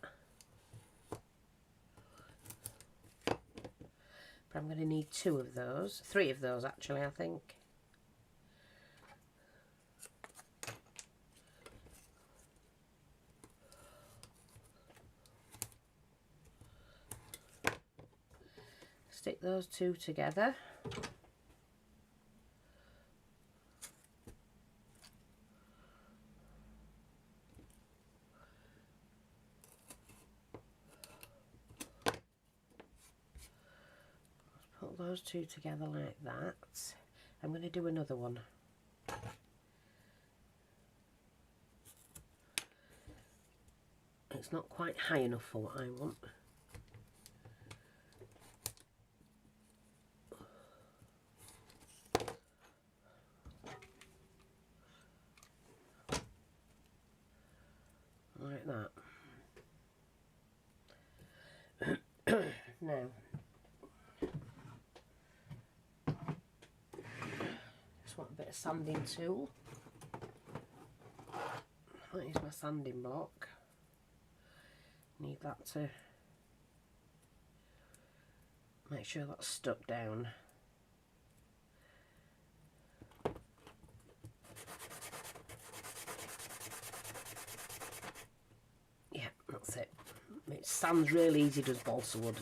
But I'm going to need 2 of those. 3 of those actually, I think. Stick those 2 together. Put those 2 together like that. I'm going to do another one. It's not quite high enough for what I want. Like that. Now, just want a bit of sanding tool. That is my sanding block. Need that to make sure that's stuck down. Yeah, that's it. It's sands really easy, does balsa wood.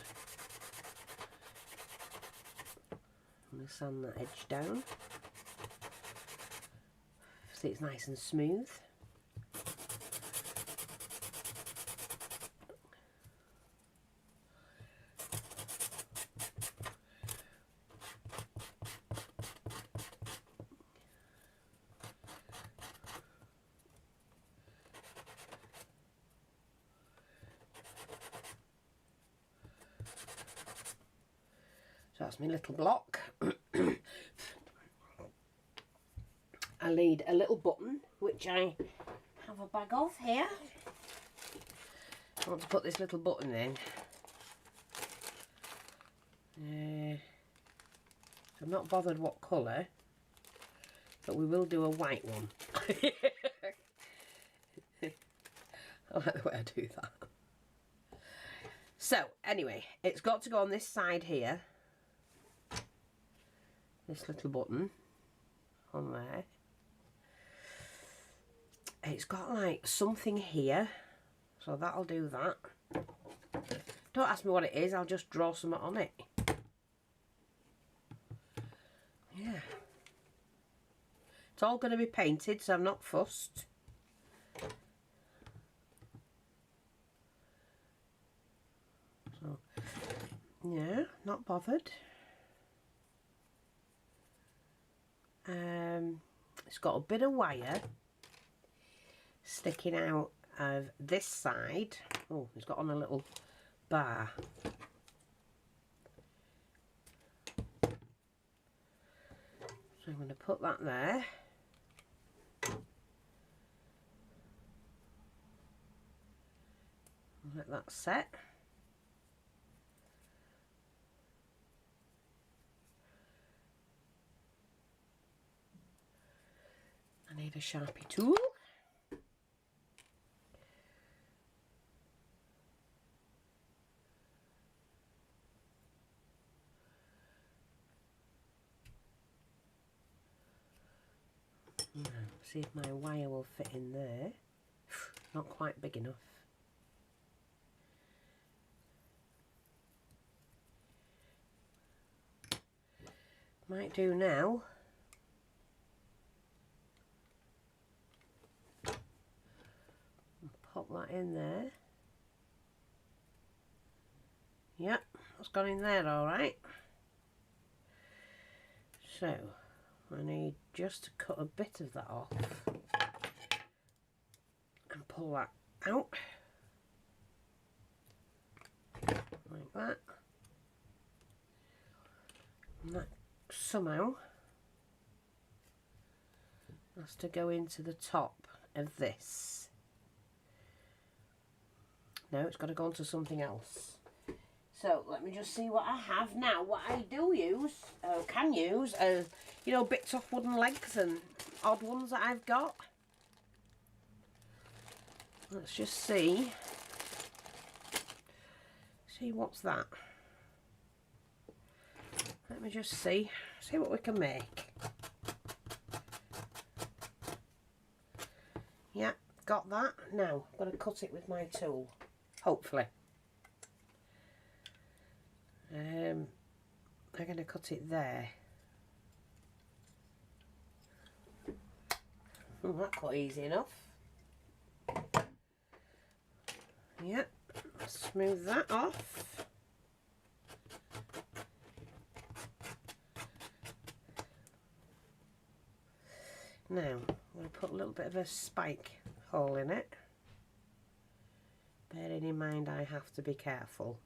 I'm going to sand that edge down so it's nice and smooth. So that's my little block. I need a little button, which I have a bag of here. I want to put this little button in. I'm not bothered what colour, but we will do a white one. I like the way I do that. So, anyway, it's got to go on this side here. This little button on there. It's got like something here, so that'll do that. Don't ask me what it is, I'll just draw something on it. Yeah. It's all going to be painted, so I'm not fussed. So, yeah, not bothered. It's got a bit of wire sticking out of this side. Oh, it's got on a little bar. So I'm going to put that there. Let that set. I need a Sharpie tool. Now, see if my wire will fit in there. Not quite big enough. Might do now. Pop that in there. Yep, that's gone in there all right. So, I need just to cut a bit of that off and pull that out like that. And that somehow has to go into the top of this. No, it's got to go onto something else. So let me just see what I have now. What I do use, can use, you know, bits off wooden legs and odd ones that I've got. Let's just see. See what's that. Let me just see what we can make. Yeah, got that. Now I'm going to cut it with my tool, hopefully. I'm going to cut it there. Oh, that's quite easy enough. Yep, smooth that off. Now, I'm going to put a little bit of a spike hole in it. Bearing in mind I have to be careful.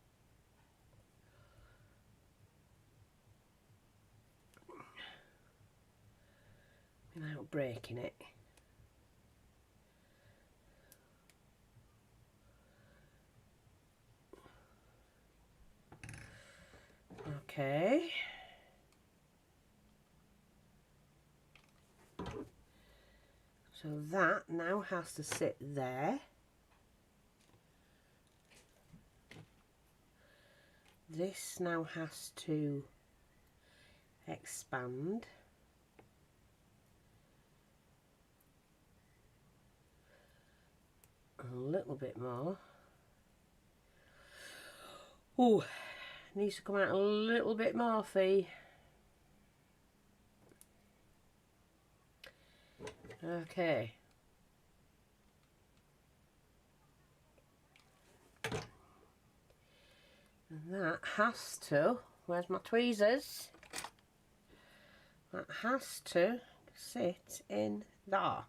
Without breaking it. Okay. So that now has to sit there. This now has to expand. A little bit more. Oh, needs to come out a little bit more, Fee. Okay. And that has to, where's my tweezers? That has to sit in there.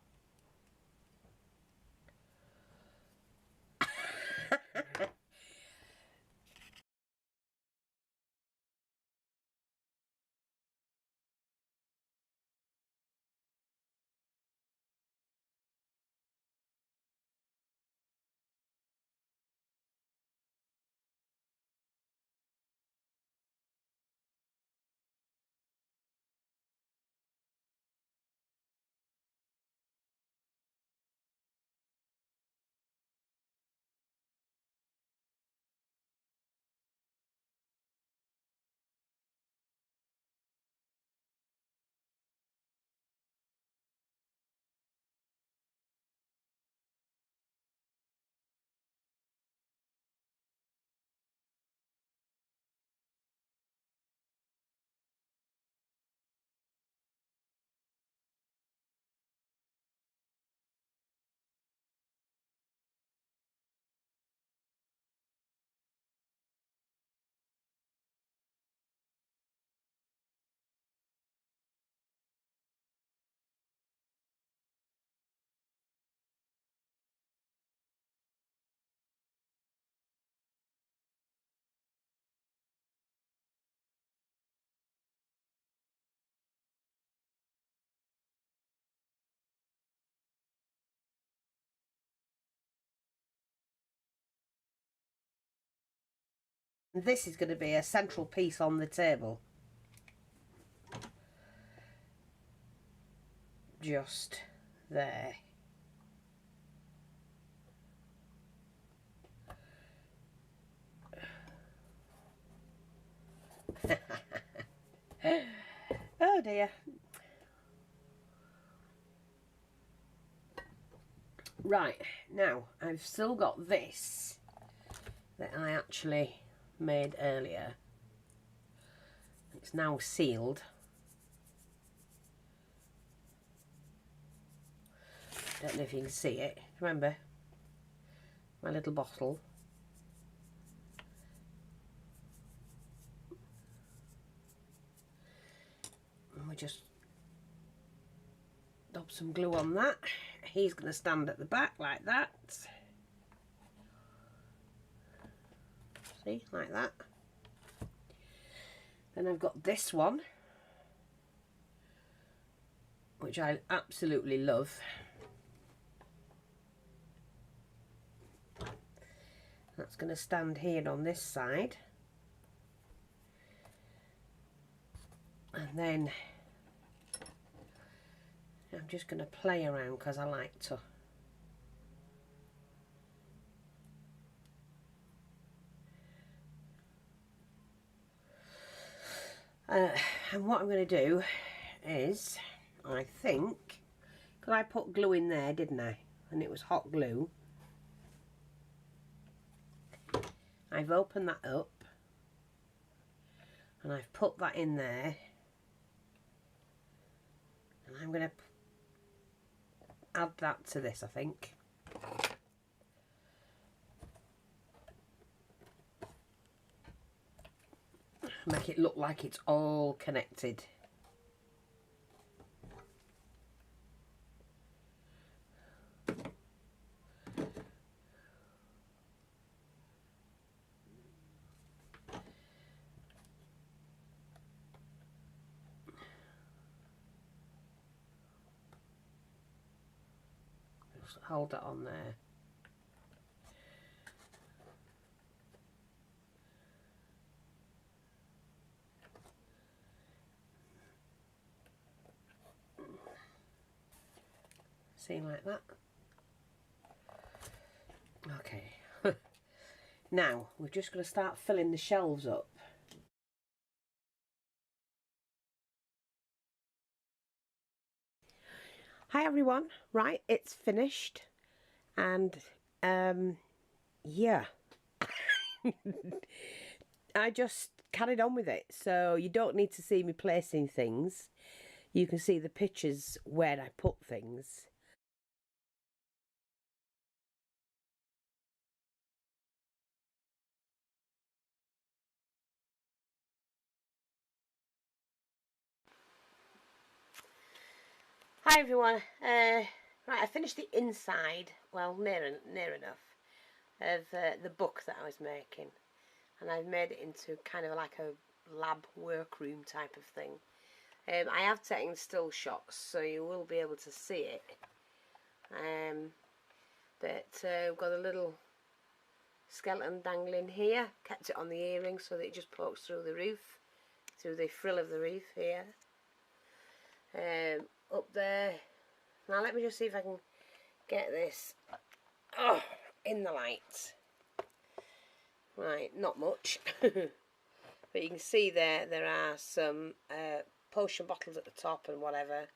This is going to be a central piece on the table. Just there. Oh dear. Right, now I've still got this that I actually made earlier. It's now sealed. Don't know if you can see it. Remember my little bottle? And we just dab some glue on that. He's going to stand at the back like that. See, like that. Then I've got this one, which I absolutely love. That's going to stand here on this side. And then I'm just going to play around because I like to. And what I'm going to do is, I think, because I put glue in there, didn't I? And it was hot glue. I've opened that up and I've put that in there. And I'm going to add that to this, I think. Make it look like it's all connected. Just hold it on there. See, like that. Okay. Now we're just going to start filling the shelves up. Hi everyone. Right, it's finished, and yeah. I just carried on with it. So you don't need to see me placing things. You can see the pictures where I put things. Hi everyone. Right, I finished the inside, well, near enough, of the book that I was making, and I've made it into kind of like a lab workroom type of thing. I have taken still shots, so you will be able to see it. But we've got a little skeleton dangling here. Kept it on the earring so that it just pokes through the roof, through the frill of the roof here. Up there. Now let me just see if I can get this in the light. Right, not much. But you can see there are some potion bottles at the top and whatever.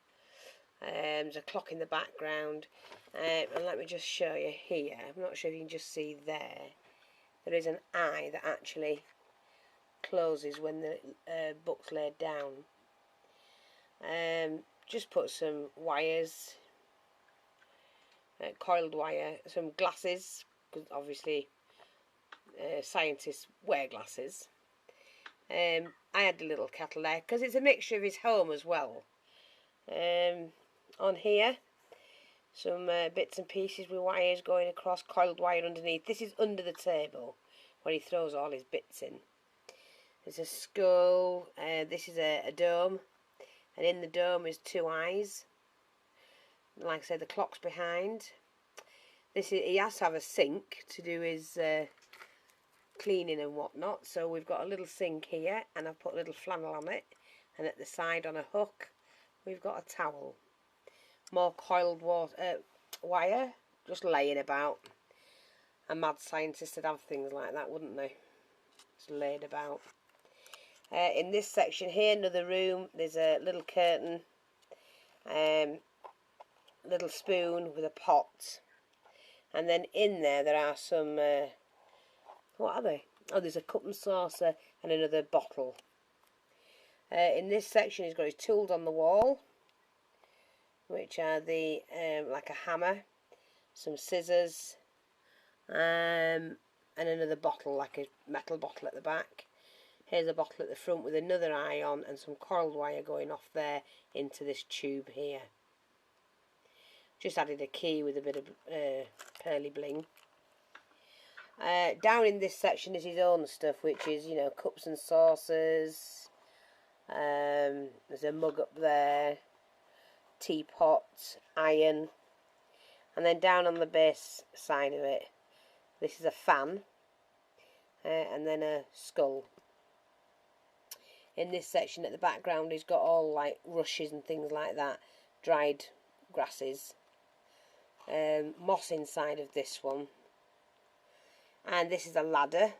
There's a clock in the background. And let me just show you here. I'm not sure if you can just see there. There is an eye that actually closes when the book's laid down. Just put some wires, coiled wire, some glasses, because obviously scientists wear glasses. I had a little kettle there because it's a mixture of his home as well. On here, some bits and pieces with wires going across, coiled wire underneath. This is under the table where he throws all his bits in. There's a skull. This is a dome, and in the dome is two eyes. Like I said, the clock's behind. He has to have a sink to do his cleaning and whatnot. So we've got a little sink here, and I've put a little flannel on it. And at the side on a hook, we've got a towel. More coiled wire just laying about. A mad scientist would have things like that, wouldn't they? Just laid about. In this section here, another room, there's a little curtain, little spoon with a pot, and then in there are some what are they? Oh, there's a cup and saucer and another bottle. In this section he's got his tools on the wall, which are the like a hammer, some scissors, and another bottle, like a metal bottle at the back. Here's a bottle at the front with another eye on and some coiled wire going off there into this tube here. Just added a key with a bit of pearly bling. Down in this section is his own stuff, which is, you know, cups and saucers. There's a mug up there, teapot, iron, and then down on the base side of it, this is a fan, and then a skull. In this section at the background, he's got all like rushes and things like that, dried grasses, moss inside of this one, and this is a ladder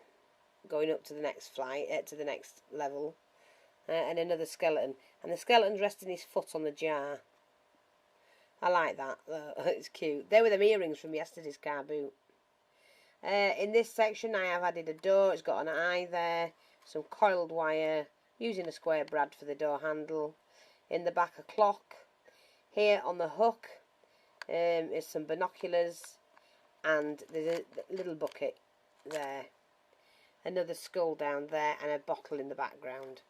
going up to the next flight, to the next level, and another skeleton, and the skeleton's resting his foot on the jar. I like that, it's cute. They were the earrings from yesterday's car boot. In this section I have added a door. It's got an eye there, some coiled wire, using a square brad for the door handle. In the back a clock. Here on the hook is some binoculars, and there's a little bucket there. Another skull down there and a bottle in the background.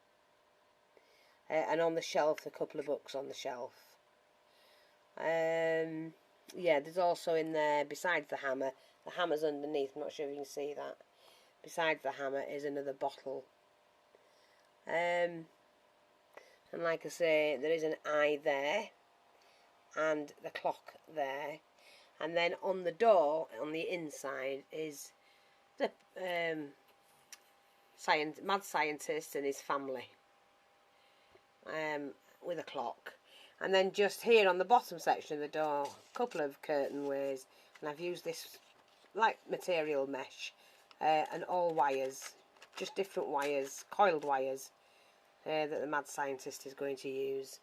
And on the shelf, a couple of books on the shelf. Yeah, there's also in there, besides the hammer's underneath, I'm not sure if you can see that. Besides the hammer is another bottle. And like I say, there is an eye there, and the clock there. And then on the door, on the inside, is the mad scientist and his family, with a clock. And then just here on the bottom section of the door, a couple of curtain ways, and I've used this like material mesh, and all wires, just different wires, coiled wires, that the mad scientist is going to use.